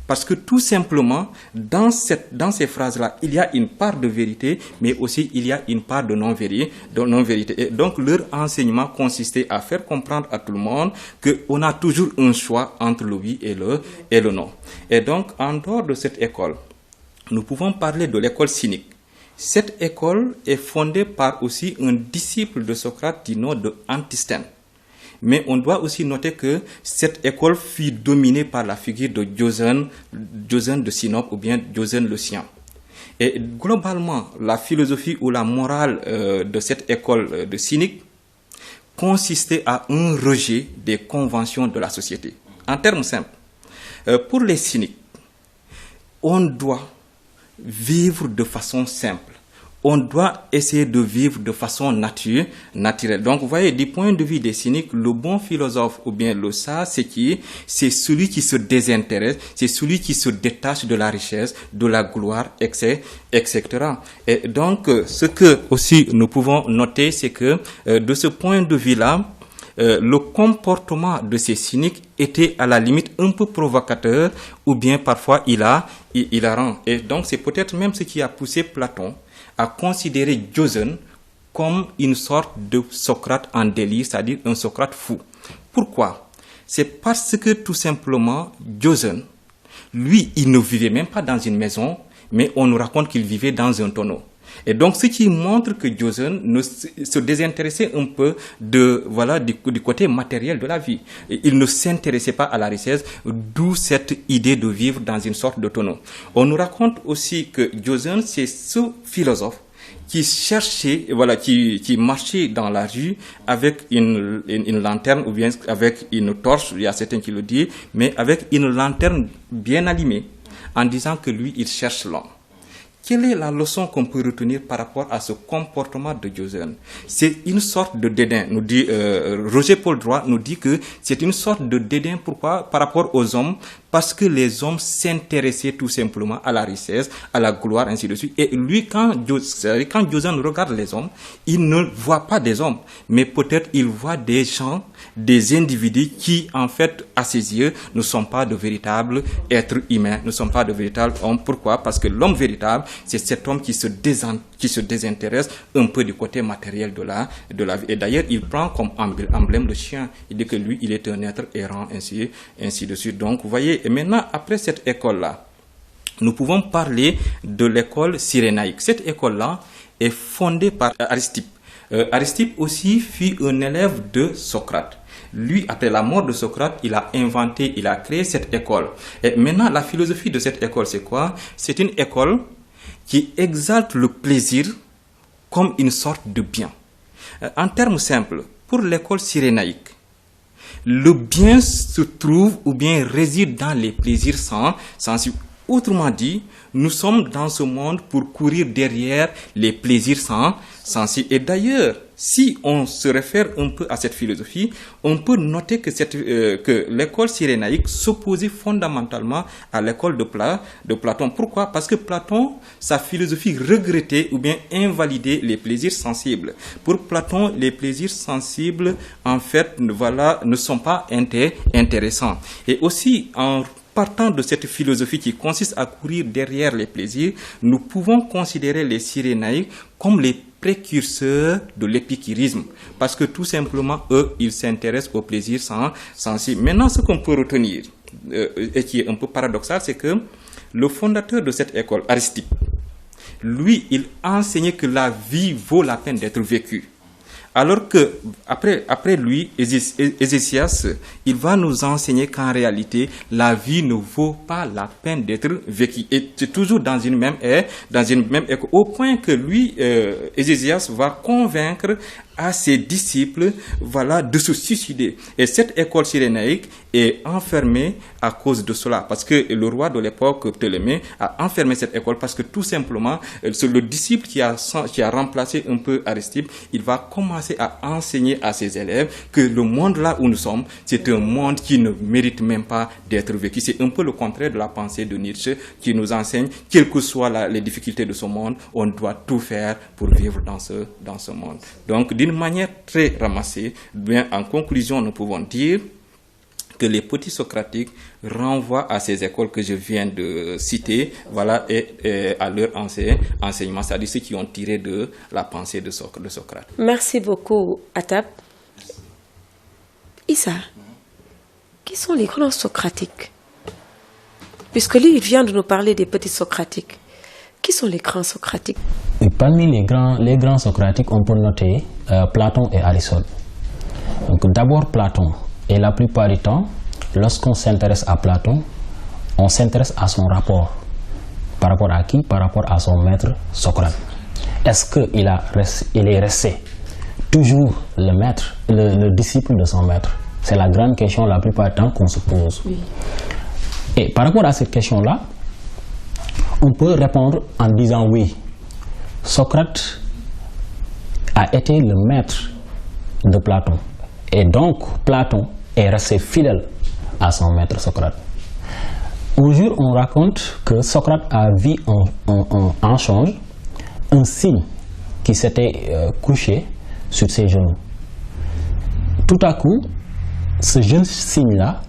Parce que tout simplement, dans ces phrases-là, il y a une part de vérité, mais aussi il y a une part de non-vérité. Et donc, leur enseignement consistait à faire comprendre à tout le monde qu'on a toujours un choix entre le oui et le non. Et donc, en dehors de cette école, nous pouvons parler de l'école cynique. Cette école est fondée par aussi un disciple de Socrate du nom de Antisthène. Mais on doit aussi noter que cette école fut dominée par la figure de Diogène de Sinope ou bien Diogène le Sien. Et globalement, la philosophie ou la morale de cette école de cynique consistait à un rejet des conventions de la société. En termes simples, pour les cyniques, on doit vivre de façon simple. On doit essayer de vivre de façon naturelle. Donc, vous voyez, du point de vue des cyniques, le bon philosophe ou bien le sage, c'est celui qui se désintéresse, c'est celui qui se détache de la richesse, de la gloire, etc. Et donc, ce que aussi nous pouvons noter, c'est que de ce point de vue-là, le comportement de ces cyniques était à la limite un peu provocateur ou bien parfois hilarant. Et donc, c'est peut-être même ce qui a poussé Platon à considérer Diogène comme une sorte de Socrate en délire, c'est-à-dire un Socrate fou. Pourquoi? C'est parce que tout simplement, Diogène, lui, il ne vivait même pas dans une maison, mais on nous raconte qu'il vivait dans un tonneau. Et donc, ce qui montre que Diogène se désintéressait un peu du côté matériel de la vie. Il ne s'intéressait pas à la richesse, d'où cette idée de vivre dans une sorte de tonneau. On nous raconte aussi que Diogène, c'est ce philosophe qui cherchait, qui marchait dans la rue avec une lanterne ou bien avec une torche, il y a certains qui le disent, mais avec une lanterne bien allumée, en disant que lui, il cherche l'homme. Quelle est la leçon qu'on peut retenir par rapport à ce comportement de Diogène? C'est une sorte de dédain. Nous dit Roger Paul Droit nous dit que c'est une sorte de dédain. Pourquoi? Par rapport aux hommes, parce que les hommes s'intéressaient tout simplement à la richesse, à la gloire, ainsi de suite. Et lui, quand Diogène regarde les hommes, il ne voit pas des hommes, mais peut-être il voit des gens, des individus qui, en fait, à ses yeux, ne sont pas de véritables êtres humains, ne sont pas de véritables hommes. Pourquoi? Parce que l'homme véritable, c'est cet homme qui se désintéresse un peu du côté matériel de la vie. Et d'ailleurs, il prend comme emblème le chien. Il dit que lui, il est un être errant, ainsi de suite. Donc, vous voyez, et maintenant, après cette école-là, nous pouvons parler de l'école cyrénaïque. Cette école-là est fondée par Aristippe. Aristippe aussi fut un élève de Socrate. Lui, après la mort de Socrate, il a créé cette école. Et maintenant, la philosophie de cette école, c'est quoi? C'est une école qui exalte le plaisir comme une sorte de bien. En termes simples, pour l'école cyrénaïque, le bien se trouve ou bien réside dans les plaisirs sensibles. Autrement dit, nous sommes dans ce monde pour courir derrière les plaisirs sensibles. Et d'ailleurs, si on se réfère un peu à cette philosophie, on peut noter que l'école cyrénaïque s'opposait fondamentalement à l'école de Platon. Pourquoi? Parce que Platon, sa philosophie regrettait ou bien invalidait les plaisirs sensibles. Pour Platon, les plaisirs sensibles, en fait, ne sont pas intéressants. Et aussi, partant de cette philosophie qui consiste à courir derrière les plaisirs, nous pouvons considérer les Cyrénaïques comme les précurseurs de l'épicurisme, parce que tout simplement, eux, ils s'intéressent au plaisir sensible. Maintenant, ce qu'on peut retenir, et qui est un peu paradoxal, c'est que le fondateur de cette école, Aristippe, lui, il enseignait que la vie vaut la peine d'être vécue. Alors que après lui, Hésias, il va nous enseigner qu'en réalité, la vie ne vaut pas la peine d'être vécue. Et c'est toujours dans une même école, au point que lui, Hésias, va convaincre à ses disciples, voilà, de se suicider. Et cette école cyrénaïque est enfermée à cause de cela, parce que le roi de l'époque, Ptolémée, a enfermé cette école parce que tout simplement, c'est le disciple qui a remplacé un peu Aristippe. Il va commencer à enseigner à ses élèves que le monde là où nous sommes, c'est un monde qui ne mérite même pas d'être vécu. C'est un peu le contraire de la pensée de Nietzsche qui nous enseigne, quelles que soient les difficultés de ce monde, on doit tout faire pour vivre dans ce monde. Donc, d'une manière très ramassée, bien, en conclusion, nous pouvons dire que les petits socratiques renvoient à ces écoles que je viens de citer, voilà, et à leur enseignement, c'est-à-dire ceux qui ont tiré de la pensée de Socrate. Merci beaucoup, Atap. Issa, qui sont les grands socratiques? Puisque lui, il vient de nous parler des petits socratiques. Qui sont les grands socratiques? Et parmi les grands socratiques, on peut noter Platon et Aristote. Donc d'abord Platon. Et la plupart du temps, lorsqu'on s'intéresse à Platon, on s'intéresse à son rapport. Par rapport à qui? Par rapport à son maître Socrate. Est-ce qu'il est resté toujours le maître, le disciple de son maître? C'est la grande question la plupart du temps qu'on se pose. Oui. Et par rapport à cette question-là, on peut répondre en disant oui. Socrate a été le maître de Platon. Et donc, Platon est resté fidèle à son maître Socrate. Un jour, on raconte que Socrate a vu en songe un cygne qui s'était couché sur ses genoux. Tout à coup, ce jeune cygne-là,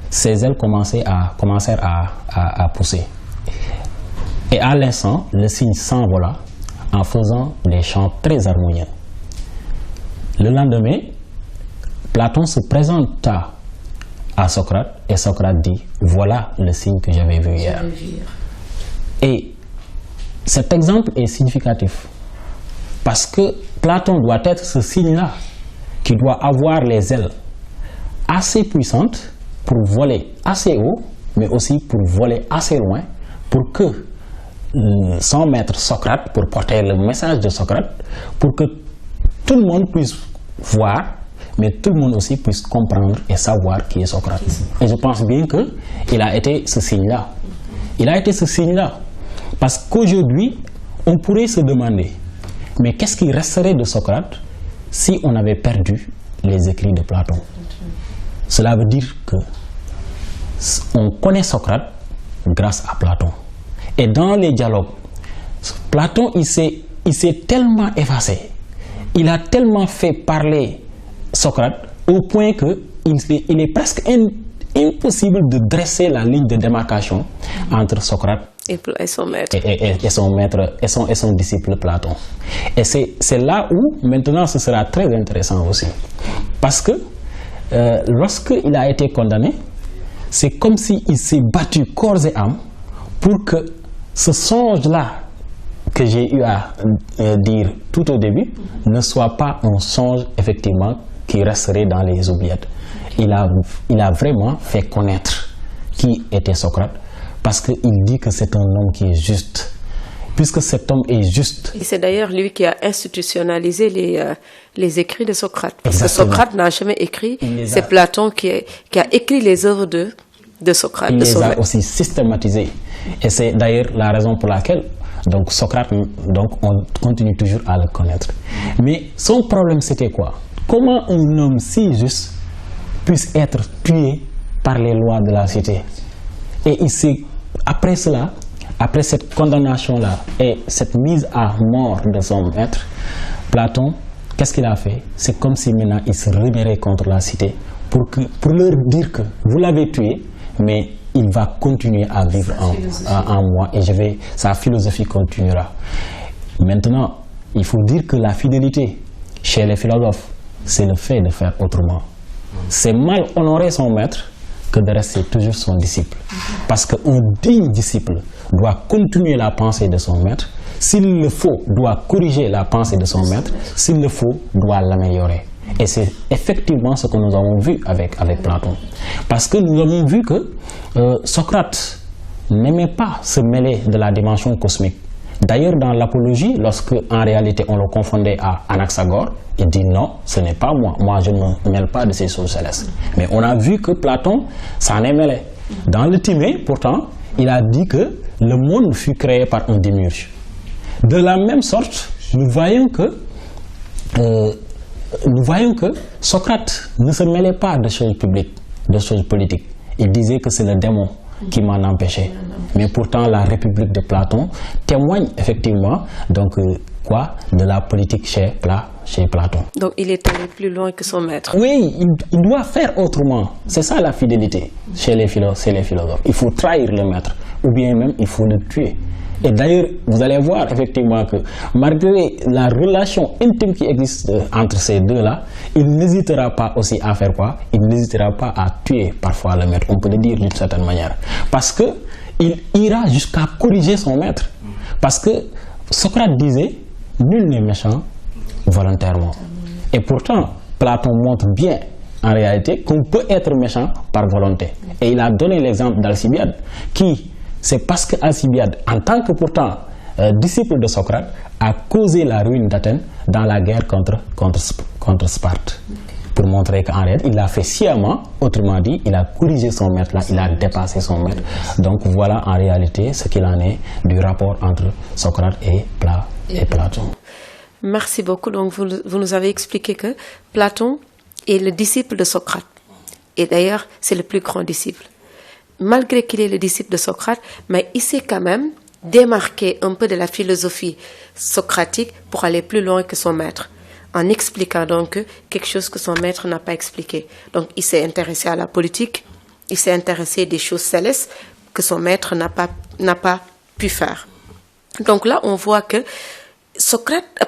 ses ailes commencèrent à pousser. Et à l'instant, le cygne s'envola en faisant des chants très harmonieux. Le lendemain, Platon se présenta à Socrate et Socrate dit « Voilà le signe que j'avais vu hier ». Et cet exemple est significatif parce que Platon doit être ce signe-là qui doit avoir les ailes assez puissantes pour voler assez haut, mais aussi pour voler assez loin pour que son maître Socrate, pour porter le message de Socrate, pour que tout le monde puisse voir, mais tout le monde aussi puisse comprendre et savoir qui est Socrate. Et je pense bien qu'il a été ce signe-là. Il a été ce signe-là. Parce qu'aujourd'hui, on pourrait se demander, mais qu'est-ce qui resterait de Socrate si on avait perdu les écrits de Platon? Cela veut dire que on connaît Socrate grâce à Platon. Et dans les dialogues, Platon, il s'est tellement effacé, il a tellement fait parler Socrate au point qu'il est presque impossible de dresser la ligne de démarcation entre Socrate et son maître. Et son maître et son disciple Platon. Et c'est là où maintenant ce sera très intéressant aussi. Parce que lorsqu'il a été condamné, c'est comme s'il s'est battu corps et âme pour que ce songe-là que j'ai eu à dire tout au début ne soit pas un songe effectivement qui resterait dans les oubliettes. Il a vraiment fait connaître qui était Socrate parce qu'il dit que c'est un homme qui est juste. Puisque cet homme est juste. Et c'est d'ailleurs lui qui a institutionnalisé les écrits de Socrate. Parce Exactement. que Socrate n'a jamais écrit, c'est Platon qui a écrit les œuvres de Socrate. Il les a aussi systématisés. Et c'est d'ailleurs la raison pour laquelle donc Socrate, on continue toujours à le connaître. Mais son problème c'était quoi? Comment un homme si juste puisse être tué par les lois de la cité? Et après cela, après cette condamnation-là et cette mise à mort de son maître, Platon, qu'est-ce qu'il a fait? C'est comme si maintenant il se rebellait contre la cité pour leur dire que vous l'avez tué, mais il va continuer à vivre en moi et sa philosophie continuera. Maintenant, il faut dire que la fidélité chez les philosophes, c'est le fait de faire autrement. C'est mal honorer son maître que de rester toujours son disciple. Parce qu'un digne disciple doit continuer la pensée de son maître. S'il le faut, doit corriger la pensée de son maître. S'il le faut, doit l'améliorer. Et c'est effectivement ce que nous avons vu avec Platon. Parce que nous avons vu que Socrate n'aimait pas se mêler de la dimension cosmique. D'ailleurs, dans l'Apologie, lorsque en réalité on le confondait à Anaxagore, il dit non, ce n'est pas moi. Moi, je ne me mêle pas de ces choses célestes. Mais on a vu que Platon s'en est mêlé. Dans le Timée, pourtant, il a dit que le monde fut créé par un démiurge. De la même sorte, nous voyons que Socrate ne se mêlait pas de choses publiques, de choses politiques. Il disait que c'est le démon qui m'en empêchait. Mais pourtant, la République de Platon témoigne effectivement de la politique chez Platon. Donc il est allé plus loin que son maître. Oui, il doit faire autrement. C'est ça la fidélité chez les philosophes. Il faut trahir le maître, ou bien même il faut le tuer. Et d'ailleurs, vous allez voir effectivement que malgré la relation intime qui existe entre ces deux-là, il n'hésitera pas aussi à faire quoi? Il n'hésitera pas à tuer parfois le maître, on peut le dire d'une certaine manière. Parce qu'il ira jusqu'à corriger son maître. Parce que Socrate disait, nul n'est méchant volontairement. Et pourtant, Platon montre bien en réalité qu'on peut être méchant par volonté. Et il a donné l'exemple d'Alcibiade qui... C'est parce qu'Alcibiade, en tant que pourtant disciple de Socrate, a causé la ruine d'Athènes dans la guerre contre Sparte. Pour montrer qu'en réalité, il l'a fait sciemment, autrement dit, il a corrigé son maître là, il a dépassé son maître. Donc voilà en réalité ce qu'il en est du rapport entre Socrate et Platon. Merci beaucoup. Donc vous nous avez expliqué que Platon est le disciple de Socrate. Et d'ailleurs, c'est le plus grand disciple. Malgré qu'il est le disciple de Socrate, mais il s'est quand même démarqué un peu de la philosophie socratique pour aller plus loin que son maître, en expliquant donc quelque chose que son maître n'a pas expliqué. Donc il s'est intéressé à la politique, il s'est intéressé à des choses célestes que son maître n'a pas pu faire. Donc là, on voit que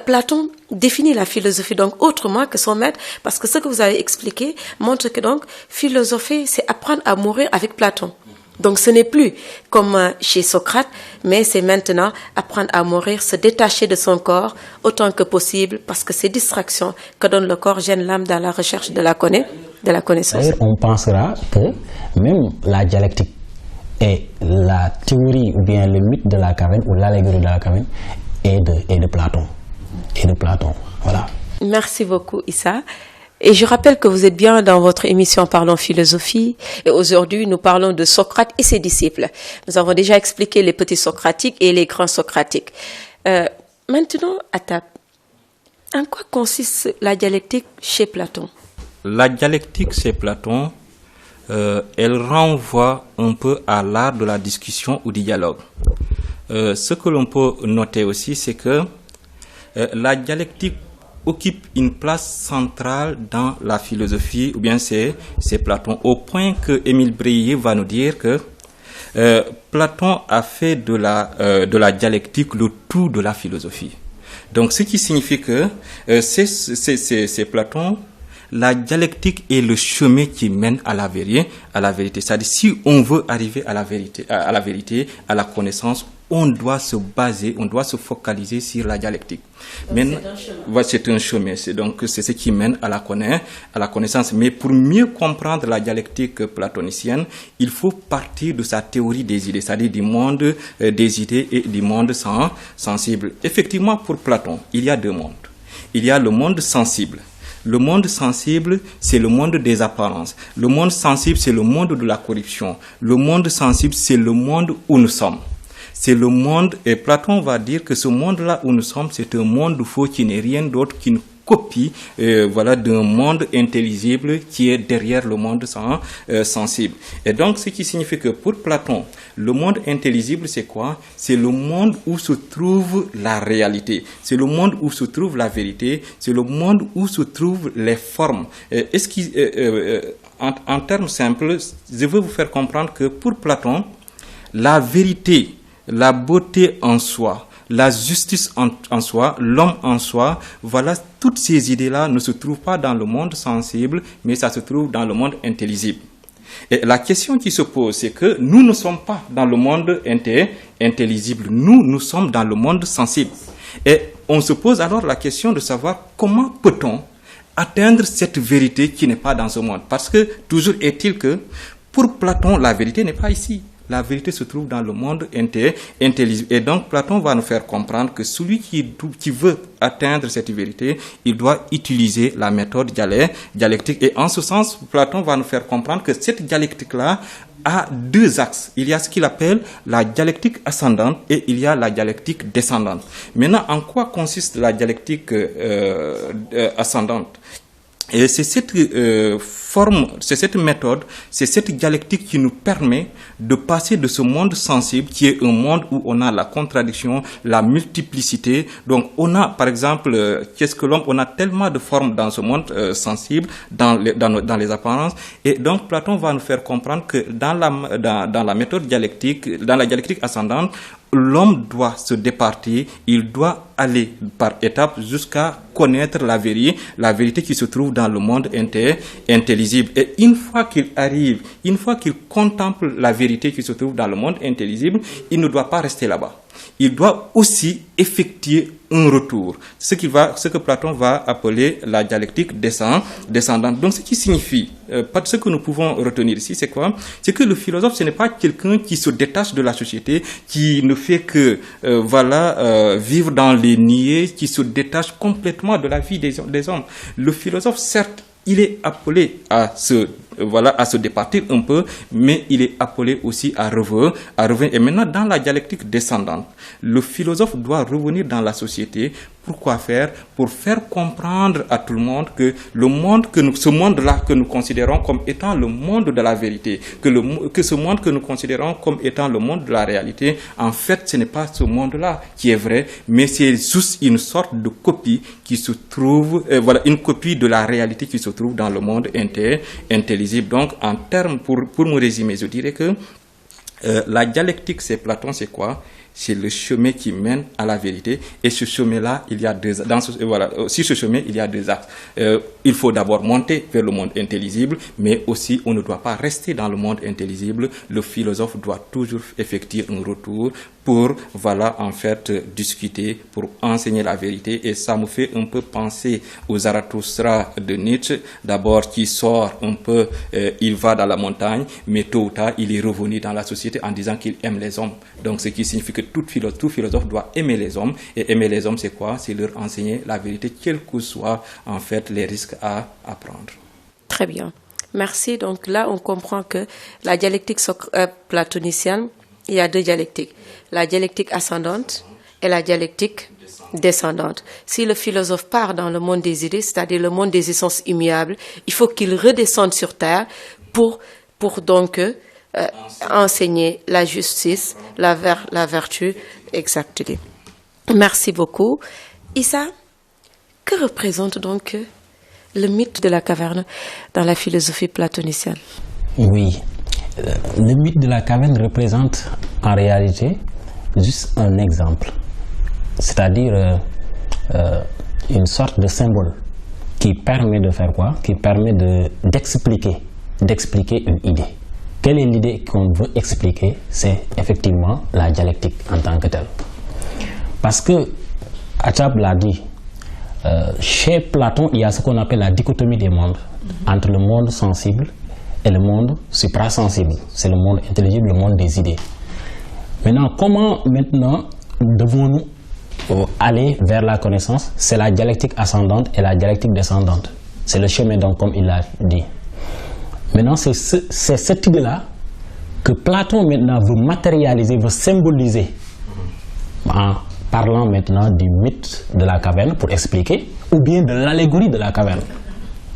Platon définit la philosophie donc autrement que son maître, parce que ce que vous avez expliqué montre que donc philosopher, c'est apprendre à mourir avec Platon. Donc ce n'est plus comme chez Socrate, mais c'est maintenant apprendre à mourir, se détacher de son corps autant que possible, parce que ces distractions que donne le corps gênent l'âme dans la recherche de la connaissance. D'ailleurs, on pensera que même la dialectique et la théorie ou bien le mythe de la caverne ou l'allégorie de la caverne et de Platon. Voilà. Merci beaucoup, Issa. Et je rappelle que vous êtes bien dans votre émission Parlons Philosophie. Et aujourd'hui, nous parlons de Socrate et ses disciples. Nous avons déjà expliqué les petits socratiques et les grands socratiques. Maintenant, Atap, en quoi consiste la dialectique chez Platon? La dialectique chez Platon, elle renvoie un peu à l'art de la discussion ou du dialogue. Ce que l'on peut noter aussi, c'est que la dialectique occupe une place centrale dans la philosophie, ou bien c'est Platon, au point que Émile Bréhier va nous dire que Platon a fait de la dialectique le tout de la philosophie. Donc ce qui signifie que c'est Platon, la dialectique est le chemin qui mène à la vérité. C'est-à-dire si on veut arriver à la vérité, à la connaissance, on doit se baser, on doit se focaliser sur la dialectique. C'est un chemin. C'est ce qui mène à la connaissance. Mais pour mieux comprendre la dialectique platonicienne, il faut partir de sa théorie des idées, c'est-à-dire du monde des idées et du monde sensible. Effectivement, pour Platon, il y a deux mondes. Il y a le monde sensible. Le monde sensible, c'est le monde des apparences. Le monde sensible, c'est le monde de la corruption. Le monde sensible, c'est le monde où nous sommes. C'est le monde, et Platon va dire que ce monde-là où nous sommes, c'est un monde faux qui n'est rien d'autre qu'une copie voilà, d'un monde intelligible qui est derrière le monde sensible. Et donc, ce qui signifie que pour Platon, le monde intelligible, c'est quoi? C'est le monde où se trouve la réalité. C'est le monde où se trouve la vérité. C'est le monde où se trouvent les formes. En termes simples, je veux vous faire comprendre que pour Platon, la vérité, la beauté en soi, la justice en soi, l'homme en soi, voilà, toutes ces idées-là ne se trouvent pas dans le monde sensible, mais ça se trouve dans le monde intelligible. Et la question qui se pose, c'est que nous ne sommes pas dans le monde intelligible, nous sommes dans le monde sensible. Et on se pose alors la question de savoir comment peut-on atteindre cette vérité qui n'est pas dans ce monde. Parce que toujours est-il que pour Platon, la vérité n'est pas ici. La vérité se trouve dans le monde intelligible. Et donc, Platon va nous faire comprendre que celui qui veut atteindre cette vérité, il doit utiliser la méthode dialectique. Et en ce sens, Platon va nous faire comprendre que cette dialectique-là a deux axes. Il y a ce qu'il appelle la dialectique ascendante et il y a la dialectique descendante. Maintenant, en quoi consiste la dialectique ascendante ? Et c'est cette c'est cette méthode, c'est cette dialectique qui nous permet de passer de ce monde sensible qui est un monde où on a la contradiction, la multiplicité. Donc on a par exemple, qu'est-ce que l'homme, on a tellement de formes dans ce monde sensible, dans les apparences. Et donc Platon va nous faire comprendre que dans la méthode dialectique, dans la dialectique ascendante, l'homme doit se départir, il doit aller par étapes jusqu'à connaître la vérité qui se trouve dans le monde intelligible. Et une fois qu'il arrive, une fois qu'il contemple la vérité qui se trouve dans le monde intelligible, il ne doit pas rester là-bas. Il doit aussi effectuer un retour, ce que Platon va appeler la dialectique descendante. Donc ce qui signifie, ce que nous pouvons retenir ici, c'est quoi? C'est que le philosophe, ce n'est pas quelqu'un qui se détache de la société, qui ne fait que vivre dans les niais, qui se détache complètement de la vie des hommes. Le philosophe, certes, il est appelé à se départir un peu, mais il est appelé aussi à revenir. Et maintenant, dans la dialectique descendante, le philosophe doit revenir dans la société. Pourquoi faire? Pour faire comprendre à tout le monde que ce monde-là que nous considérons comme étant le monde de la vérité, que ce monde que nous considérons comme étant le monde de la réalité, en fait, ce n'est pas ce monde-là qui est vrai, mais c'est juste une sorte de copie qui se trouve, une copie de la réalité qui se trouve dans le monde intelligible. Donc, en termes, pour me résumer, je dirais que la dialectique, c'est Platon, c'est quoi? C'est le chemin qui mène à la vérité. Et ce chemin-là, il y a sur ce chemin, il y a deux axes. Il faut d'abord monter vers le monde intelligible, mais aussi on ne doit pas rester dans le monde intelligible. Le philosophe doit toujours effectuer un retour pour, discuter, pour enseigner la vérité. Et ça me fait un peu penser aux Zarathustra de Nietzsche, d'abord qui sort un peu, il va dans la montagne, mais tôt ou tard, il est revenu dans la société en disant qu'il aime les hommes. Donc ce qui signifie que tout philosophe doit aimer les hommes. Et aimer les hommes, c'est quoi? C'est leur enseigner la vérité, quels que soient en fait les risques à prendre. Très bien. Merci. Donc là, on comprend que la dialectique platonicienne, il y a deux dialectiques. La dialectique ascendante et la dialectique descendante. Si le philosophe part dans le monde des idées, c'est-à-dire le monde des essences immuables, il faut qu'il redescende sur terre pour donc enseigner la justice, la vertu, exactement. Merci beaucoup. Issa, que représente donc le mythe de la caverne dans la philosophie platonicienne? Oui, le mythe de la caverne représente en réalité juste un exemple, c'est-à-dire une sorte de symbole qui permet de faire quoi? Qui permet d'expliquer une idée. Quelle est l'idée qu'on veut expliquer? C'est effectivement la dialectique en tant que telle. Parce que, Achab l'a dit, chez Platon, il y a ce qu'on appelle la dichotomie des mondes, entre le monde sensible et le monde suprasensible. C'est le monde intelligible, le monde des idées. Maintenant, comment devons-nous aller vers la connaissance? C'est la dialectique ascendante et la dialectique descendante. C'est le chemin, donc, comme il l'a dit. Maintenant, c'est cette idée-là que Platon maintenant veut matérialiser, veut symboliser parlant maintenant du mythe de la caverne pour expliquer, ou bien de l'allégorie de la caverne.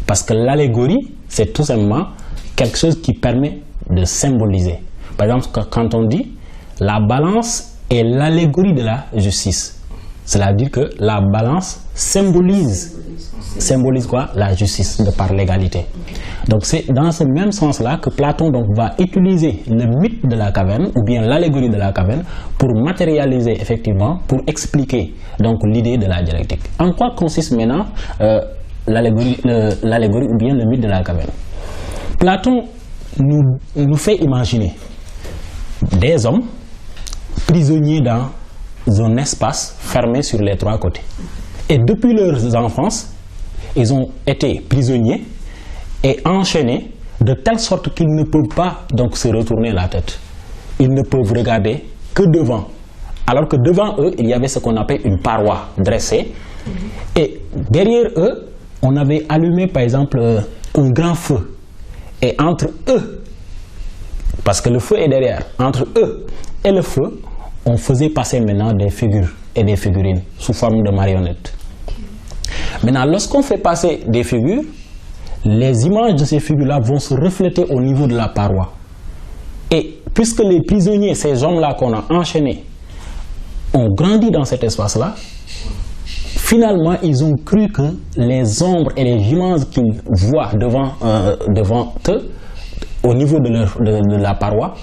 Parce que l'allégorie, c'est tout simplement quelque chose qui permet de symboliser. Par exemple, quand on dit la balance est l'allégorie de la justice, cela veut dire que la balance symbolise quoi? La justice de par l'égalité. Donc c'est dans ce même sens-là que Platon donc va utiliser le mythe de la caverne ou bien l'allégorie de la caverne pour matérialiser effectivement, pour expliquer donc l'idée de la dialectique. En quoi consiste maintenant l'allégorie ou bien le mythe de la caverne? Platon nous fait imaginer des hommes prisonniers dans un espace fermé sur les trois côtés. Et depuis leur enfance, ils ont été prisonniers et enchaînés de telle sorte qu'ils ne peuvent pas donc se retourner la tête. Ils ne peuvent regarder que devant. Alors que devant eux, il y avait ce qu'on appelle une paroi dressée. Et derrière eux, on avait allumé par exemple un grand feu. Et entre eux, parce que le feu est derrière, entre eux et le feu, on faisait passer maintenant des figures et des figurines sous forme de marionnettes. Maintenant, lorsqu'on fait passer des figures, les images de ces figures-là vont se refléter au niveau de la paroi. Et puisque les prisonniers, ces hommes-là qu'on a enchaînés, ont grandi dans cet espace-là, finalement, ils ont cru que les ombres et les images qu'ils voient devant eux, au niveau de la paroi,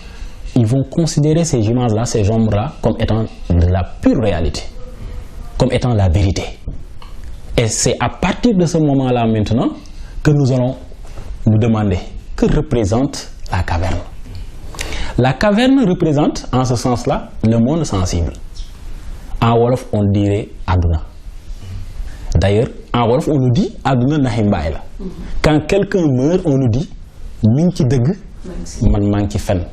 ils vont considérer ces images-là, ces ombres-là, comme étant de la pure réalité, comme étant la vérité. Et c'est à partir de ce moment-là maintenant que nous allons nous demander que représente la caverne. La caverne représente en ce sens-là le monde sensible. En Wolof, on dirait Aduna. D'ailleurs, en Wolof, on nous dit Aduna Nahimbaï la. Quand quelqu'un meurt, on nous dit Minki Deg, Man Manki Fen.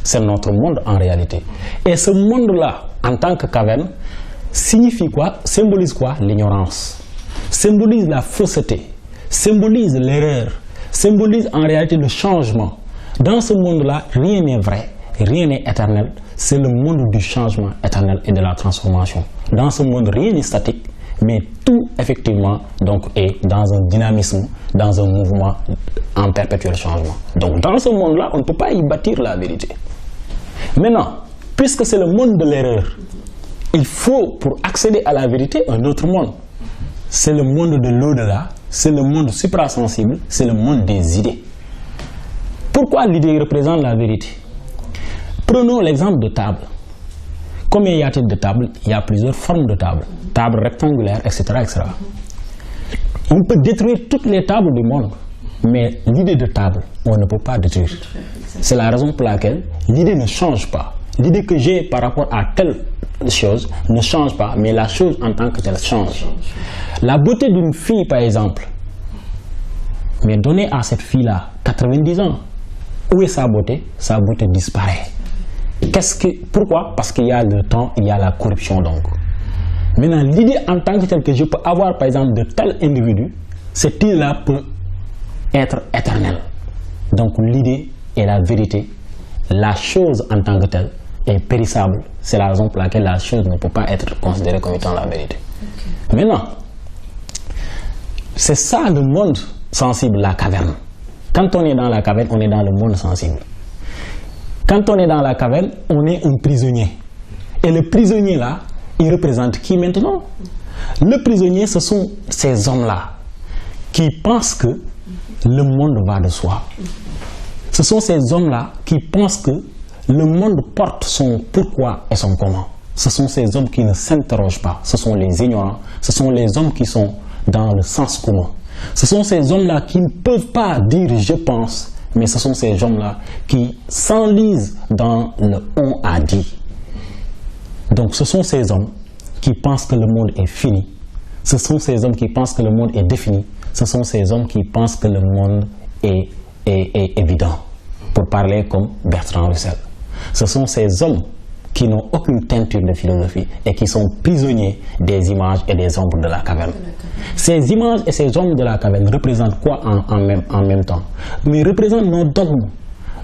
C'est notre monde en réalité. Et ce monde-là, en tant que caverne, signifie quoi? Symbolise quoi? L'ignorance. Symbolise la fausseté. Symbolise l'erreur. Symbolise en réalité le changement. Dans ce monde-là, rien n'est vrai, rien n'est éternel. C'est le monde du changement éternel et de la transformation. Dans ce monde, rien n'est statique, mais tout effectivement donc est dans un dynamisme, dans un mouvement en perpétuel changement. Donc dans ce monde-là, on ne peut pas y bâtir la vérité. Maintenant, puisque c'est le monde de l'erreur, il faut pour accéder à la vérité un autre monde. C'est le monde de l'au-delà, c'est le monde suprasensible, c'est le monde des idées. Pourquoi l'idée représente la vérité? Prenons l'exemple de table. Combien y a-t-il de tables? Il y a plusieurs formes de tables. Tables rectangulaires, etc., etc. On peut détruire toutes les tables du monde, mais l'idée de table, on ne peut pas détruire. C'est la raison pour laquelle l'idée ne change pas. L'idée que j'ai par rapport à telle chose ne change pas, mais la chose en tant que telle change. La beauté d'une fille, par exemple, mais donnée à cette fille-là 90 ans, où est sa beauté? Sa beauté disparaît. Pourquoi? Parce qu'il y a le temps, il y a la corruption donc. Maintenant, l'idée en tant que telle que je peux avoir par exemple de tel individu, cette idée-là peut être éternelle. Donc l'idée est la vérité. La chose en tant que telle est périssable. C'est la raison pour laquelle la chose ne peut pas être considérée comme étant la vérité. Okay. Maintenant, c'est ça le monde sensible, la caverne. Quand on est dans la caverne, on est dans le monde sensible. Quand on est dans la caverne, on est un prisonnier. Et le prisonnier là, il représente qui maintenant? Le prisonnier, ce sont ces hommes-là qui pensent que le monde va de soi. Ce sont ces hommes-là qui pensent que le monde porte son pourquoi et son comment. Ce sont ces hommes qui ne s'interrogent pas. Ce sont les ignorants. Ce sont les hommes qui sont dans le sens commun. Ce sont ces hommes-là qui ne peuvent pas dire « je pense », mais ce sont ces hommes-là qui s'enlisent dans le « on a dit ». Donc ce sont ces hommes qui pensent que le monde est fini. Ce sont ces hommes qui pensent que le monde est défini. Ce sont ces hommes qui pensent que le monde est évident, pour parler comme Bertrand Russell. Ce sont ces hommes qui n'ont aucune teinture de philosophie et qui sont prisonniers des images et des ombres de la caverne. Ces images et ces ombres de la caverne représentent quoi en même temps? Mais représentent nos dogmes,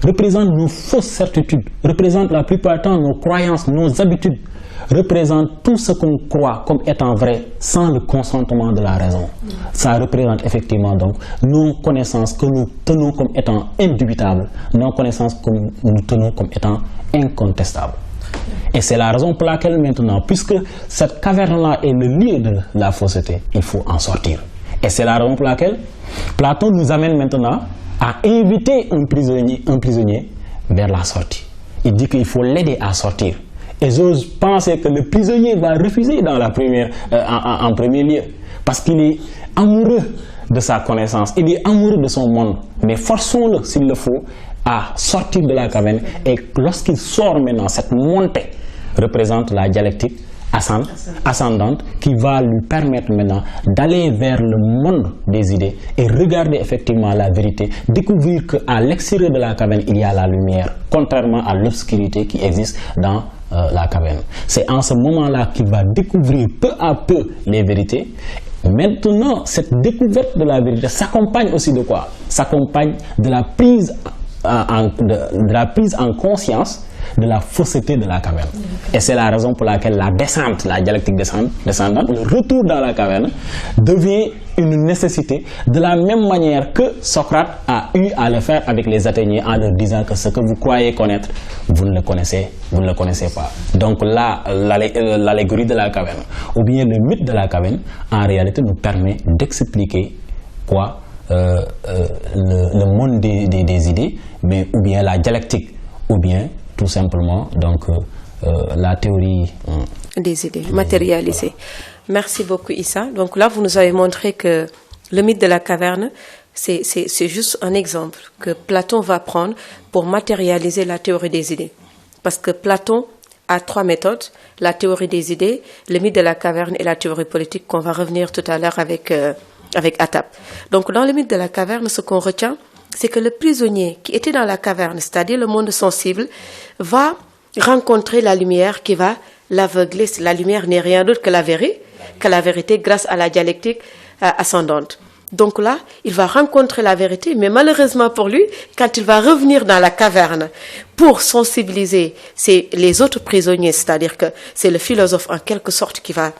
représente nos fausses certitudes, représente la plupart du temps nos croyances, nos habitudes, représente tout ce qu'on croit comme étant vrai sans le consentement de la raison. Ça représente effectivement donc nos connaissances que nous tenons comme étant indubitables, nos connaissances que nous tenons comme étant incontestables. Et c'est la raison pour laquelle maintenant, puisque cette caverne-là est le lieu de la fausseté, il faut en sortir. Et c'est la raison pour laquelle Platon nous amène maintenant à inviter un prisonnier vers la sortie. Il dit qu'il faut l'aider à sortir. Et j'ose penser que le prisonnier va refuser dans en premier lieu, parce qu'il est amoureux de sa connaissance, il est amoureux de son monde. Mais forçons-le, s'il le faut, à sortir de la caverne. Et lorsqu'il sort maintenant, cette montée représente la dialectique ascendante qui va lui permettre maintenant d'aller vers le monde des idées et regarder effectivement la vérité, découvrir qu'à l'extérieur de la caverne, il y a la lumière, contrairement à l'obscurité qui existe dans la caverne. C'est en ce moment-là qu'il va découvrir peu à peu les vérités. Maintenant, cette découverte de la vérité s'accompagne aussi de quoi? S'accompagne de la prise en conscience de la fausseté de la caverne. Et c'est la raison pour laquelle la descente, la dialectique descendante, le retour dans la caverne devient une nécessité, de la même manière que Socrate a eu à le faire avec les Athéniens en leur disant que ce que vous croyez connaître, vous ne le connaissez pas. Donc là, l'allégorie de la caverne, ou bien le mythe de la caverne, en réalité nous permet d'expliquer quoi le monde des idées, mais ou bien la dialectique, ou bien tout simplement donc la théorie des idées matérialisées. Voilà. Merci beaucoup Issa. Donc là vous nous avez montré que le mythe de la caverne c'est juste un exemple que Platon va prendre pour matérialiser la théorie des idées. Parce que Platon a 3 méthodes, la théorie des idées, le mythe de la caverne et la théorie politique qu'on va revenir tout à l'heure avec Atap. Donc dans le mythe de la caverne, ce qu'on retient, c'est que le prisonnier qui était dans la caverne, c'est-à-dire le monde sensible, va rencontrer la lumière qui va l'aveugler. La lumière n'est rien d'autre que la vérité grâce à la dialectique ascendante. Donc là, il va rencontrer la vérité, mais malheureusement pour lui, quand il va revenir dans la caverne pour sensibiliser les autres prisonniers, c'est-à-dire que c'est le philosophe en quelque sorte qui va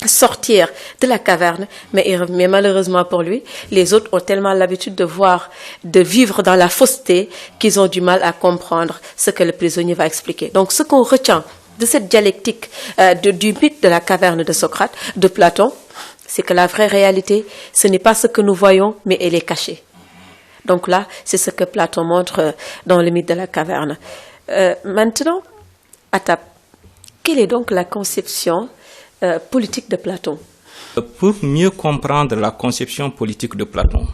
sortir de la caverne, mais malheureusement pour lui, les autres ont tellement l'habitude de vivre dans la fausseté qu'ils ont du mal à comprendre ce que le prisonnier va expliquer. Donc ce qu'on retient de cette dialectique du mythe de la caverne de Socrate, de Platon, c'est que la vraie réalité, ce n'est pas ce que nous voyons, mais elle est cachée. Donc là, c'est ce que Platon montre dans le mythe de la caverne. Maintenant, Atap, quelle est donc la conception politique de Platon? Pour mieux comprendre la conception politique de Platon,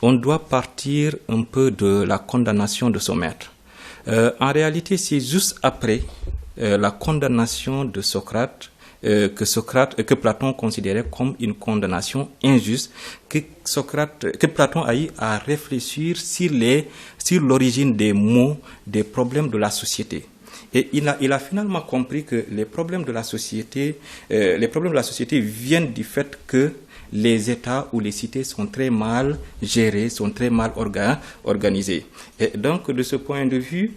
on doit partir un peu de la condamnation de son maître. En réalité, c'est juste après la condamnation de Socrate que Platon considérait comme une condamnation injuste, que Platon a eu à réfléchir sur l'origine des maux, des problèmes de la société. Et il a finalement compris que les problèmes de la société viennent du fait que les États ou les cités sont très mal gérés, sont très mal organisés. Et donc, de ce point de vue,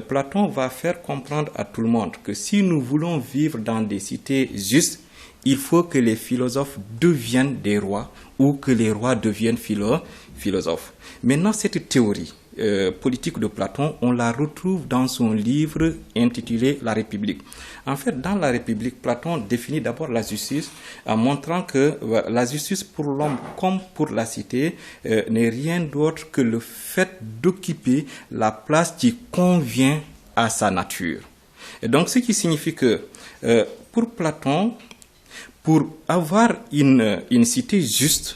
Platon va faire comprendre à tout le monde que si nous voulons vivre dans des cités justes, il faut que les philosophes deviennent des rois ou que les rois deviennent philosophes. Maintenant, cette théorie politique de Platon, on la retrouve dans son livre intitulé La République. En fait, dans La République, Platon définit d'abord la justice en montrant que la justice pour l'homme comme pour la cité n'est rien d'autre que le fait d'occuper la place qui convient à sa nature. Et donc, ce qui signifie que pour Platon, pour avoir une cité juste,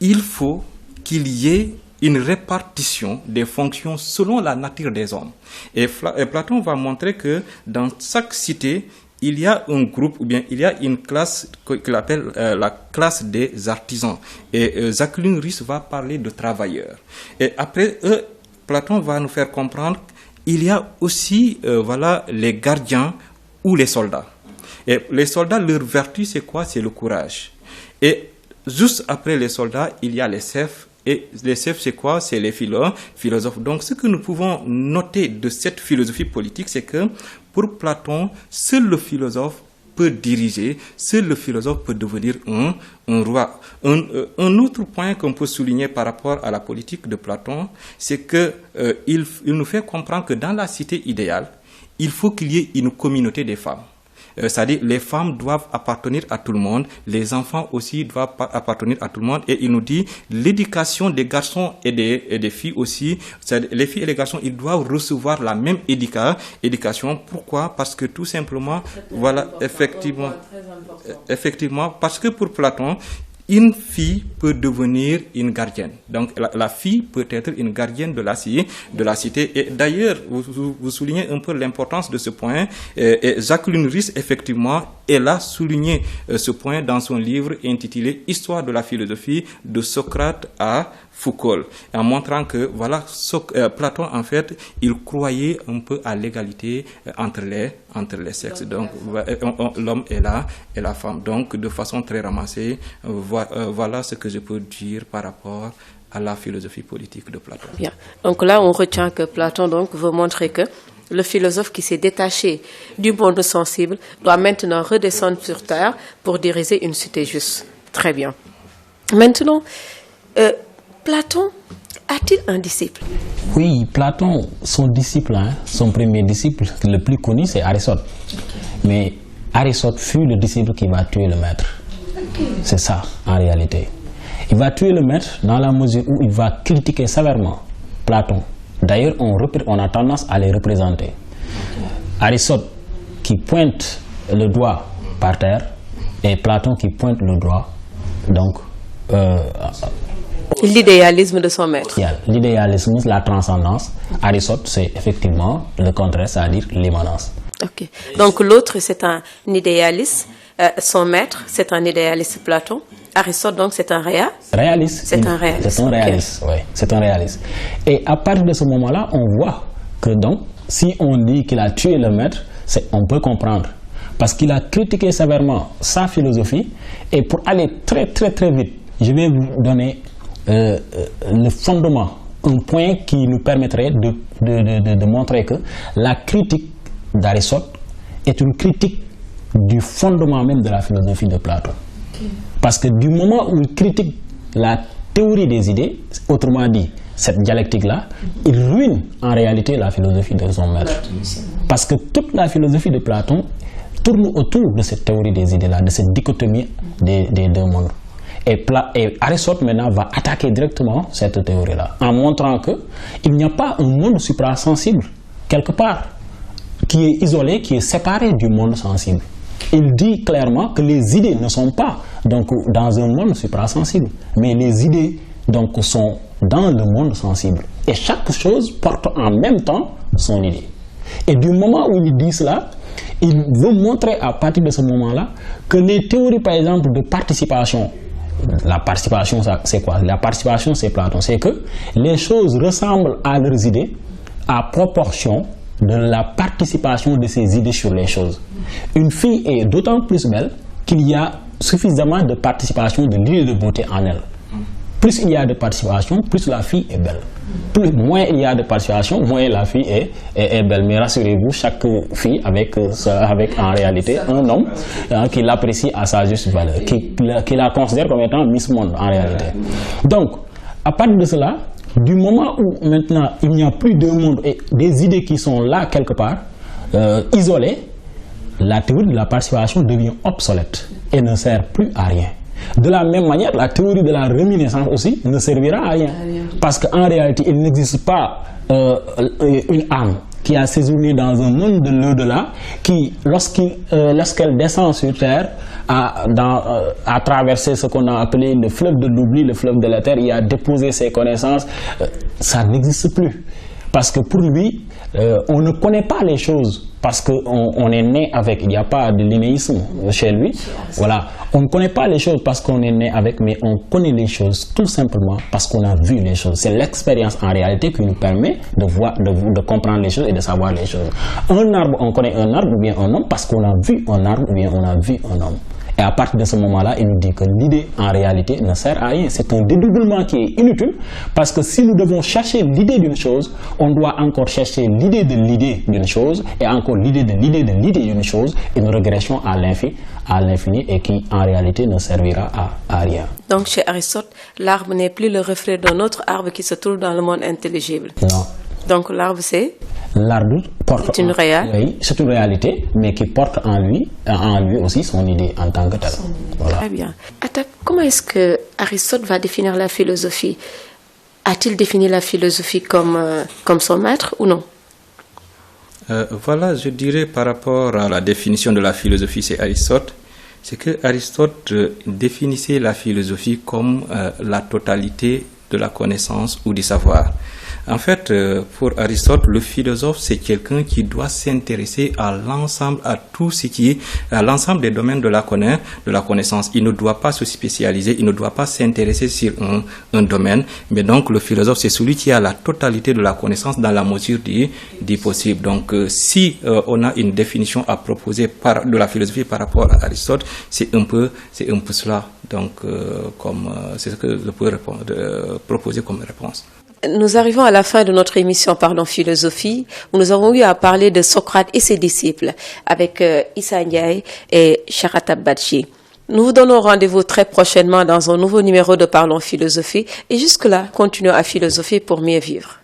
il faut qu'il y ait une répartition des fonctions selon la nature des hommes. Et Platon va montrer que dans chaque cité, il y a un groupe ou bien il y a une classe qu'il appelle la classe des artisans. Et Jacqueline Russe va parler de travailleurs. Et après, Platon va nous faire comprendre qu'il y a aussi les gardiens ou les soldats. Et les soldats, leur vertu, c'est quoi? C'est le courage. Et juste après les soldats, il y a les chefs Et les CEF, c'est quoi? C'est les philosophes. Donc, ce que nous pouvons noter de cette philosophie politique, c'est que pour Platon, seul le philosophe peut diriger, seul le philosophe peut devenir un roi. Un autre point qu'on peut souligner par rapport à la politique de Platon, c'est que il nous fait comprendre que dans la cité idéale, il faut qu'il y ait une communauté des femmes. C'est-à-dire les femmes doivent appartenir à tout le monde, les enfants aussi doivent appartenir à tout le monde, et il nous dit l'éducation des garçons et des filles aussi, les filles et les garçons, ils doivent recevoir la même éducation. Pourquoi? Parce que tout simplement, voilà, effectivement, parce que pour Platon, une fille peut devenir une gardienne. Donc la fille peut être une gardienne de la cité. Et d'ailleurs, vous soulignez un peu l'importance de ce point. Et Jacqueline Riss, effectivement, elle a souligné ce point dans son livre intitulé « Histoire de la philosophie de Socrate à Foucault », en montrant que voilà, Platon, en fait, il croyait un peu à l'égalité entre les sexes. Donc l'homme et la femme. Donc de façon très ramassée, voilà ce que je peux dire par rapport à la philosophie politique de Platon. Bien. Donc là, on retient que Platon donc veut montrer que le philosophe qui s'est détaché du monde sensible doit maintenant redescendre sur terre pour diriger une cité juste. Très bien. Maintenant, Platon a-t-il un disciple? Oui, Platon, son disciple, son premier disciple, le plus connu, c'est Aristote. Mais Aristote fut le disciple qui va tuer le maître. C'est ça, en réalité. Il va tuer le maître dans la mesure où il va critiquer sévèrement Platon. D'ailleurs, on a tendance à les représenter. Aristote qui pointe le doigt par terre et Platon qui pointe le doigt, donc... l'idéalisme de son maître. L'idéalisme, la transcendance. Aristote, c'est effectivement le contraire, c'est-à-dire l'immanence. Ok. Donc l'autre, c'est un idéaliste. Son maître, c'est un idéaliste Platon. Aristote, donc, c'est un réaliste. C'est un réaliste. Oui, c'est un réaliste. Et à partir de ce moment-là, on voit que donc, si on dit qu'il a tué le maître, on peut comprendre. Parce qu'il a critiqué sévèrement sa philosophie. Et pour aller très, très, très vite, je vais vous donner le fondement, un point qui nous permettrait de montrer que la critique d'Aristote est une critique du fondement même de la philosophie de Platon. Parce que du moment où il critique la théorie des idées, autrement dit, cette dialectique-là, il ruine en réalité la philosophie de son maître. Parce que toute la philosophie de Platon tourne autour de cette théorie des idées-là, de cette dichotomie des deux mondes. Et Aristote maintenant va attaquer directement cette théorie-là, en montrant qu'il n'y a pas un monde suprasensible, quelque part, qui est isolé, qui est séparé du monde sensible. Il dit clairement que les idées ne sont pas donc, dans un monde suprasensible, mais les idées donc, sont dans le monde sensible. Et chaque chose porte en même temps son idée. Et du moment où il dit cela, il veut montrer à partir de ce moment-là que les théories, par exemple, de participation, la participation, c'est quoi? La participation, c'est Platon. C'est que les choses ressemblent à leurs idées à proportion de la participation de ces idées sur les choses. Une fille est d'autant plus belle qu'il y a suffisamment de participation de l'idée de beauté en elle. Plus il y a de participation, plus la fille est belle. Moins il y a de participation, moins la fille est belle. Mais rassurez-vous, chaque fille avec en réalité un homme qui l'apprécie à sa juste valeur, qui la considère comme étant Miss Monde en réalité. Donc, à partir de cela, du moment où maintenant il n'y a plus de monde et des idées qui sont là quelque part, isolées, la théorie de la participation devient obsolète et ne sert plus à rien. De la même manière, la théorie de la réminiscence aussi ne servira à rien. Parce qu'en réalité, il n'existe pas une âme qui a séjourné dans un monde de l'au-delà qui, lorsqu'elle descend sur Terre, a traversé ce qu'on a appelé le fleuve de l'oubli, le fleuve de la Terre, il a déposé ses connaissances, ça n'existe plus. Parce que pour lui, on ne connaît pas les choses parce qu'on est né avec, il n'y a pas de linéisme chez lui. Voilà, on ne connaît pas les choses parce qu'on est né avec, mais on connaît les choses tout simplement parce qu'on a vu les choses. C'est l'expérience en réalité qui nous permet de comprendre les choses et de savoir les choses. Un arbre, on connaît un arbre ou bien un homme parce qu'on a vu un arbre ou bien on a vu un homme. Et à partir de ce moment-là, il nous dit que l'idée, en réalité, ne sert à rien. C'est un dédoublement qui est inutile, parce que si nous devons chercher l'idée d'une chose, on doit encore chercher l'idée de l'idée d'une chose, et encore l'idée de l'idée de l'idée d'une chose, et une régression à l'infini, et qui, en réalité, ne servira à rien. Donc, chez Aristote, l'arbre n'est plus le reflet d'un autre arbre qui se trouve dans le monde intelligible. Non. Donc, l'arbre, c'est? L'arbre porte c'est une réalité. Oui, c'est une réalité, mais qui porte en lui aussi son idée en tant que telle. Voilà. Très bien. Attaque, comment est-ce que Aristote va définir la philosophie? A-t-il défini la philosophie comme son maître ou non? Voilà, je dirais par rapport à la définition de la philosophie, c'est Aristote. C'est que Aristote définissait la philosophie comme la totalité de la connaissance ou du savoir. En fait, pour Aristote, le philosophe, c'est quelqu'un qui doit s'intéresser à l'ensemble, à tout ce qui est, à l'ensemble des domaines de la connaissance. Il ne doit pas se spécialiser, il ne doit pas s'intéresser sur un domaine, mais donc le philosophe, c'est celui qui a la totalité de la connaissance dans la mesure du possible. Donc, si on a une définition à proposer de la philosophie par rapport à Aristote, c'est un peu cela. Donc, c'est ce que je peux proposer comme réponse. Nous arrivons à la fin de notre émission Parlons Philosophie, où nous avons eu à parler de Socrate et ses disciples avec Issa Ndiaye et Charatab Badji. Nous vous donnons rendez-vous très prochainement dans un nouveau numéro de Parlons Philosophie et jusque-là, continuons à philosopher pour mieux vivre.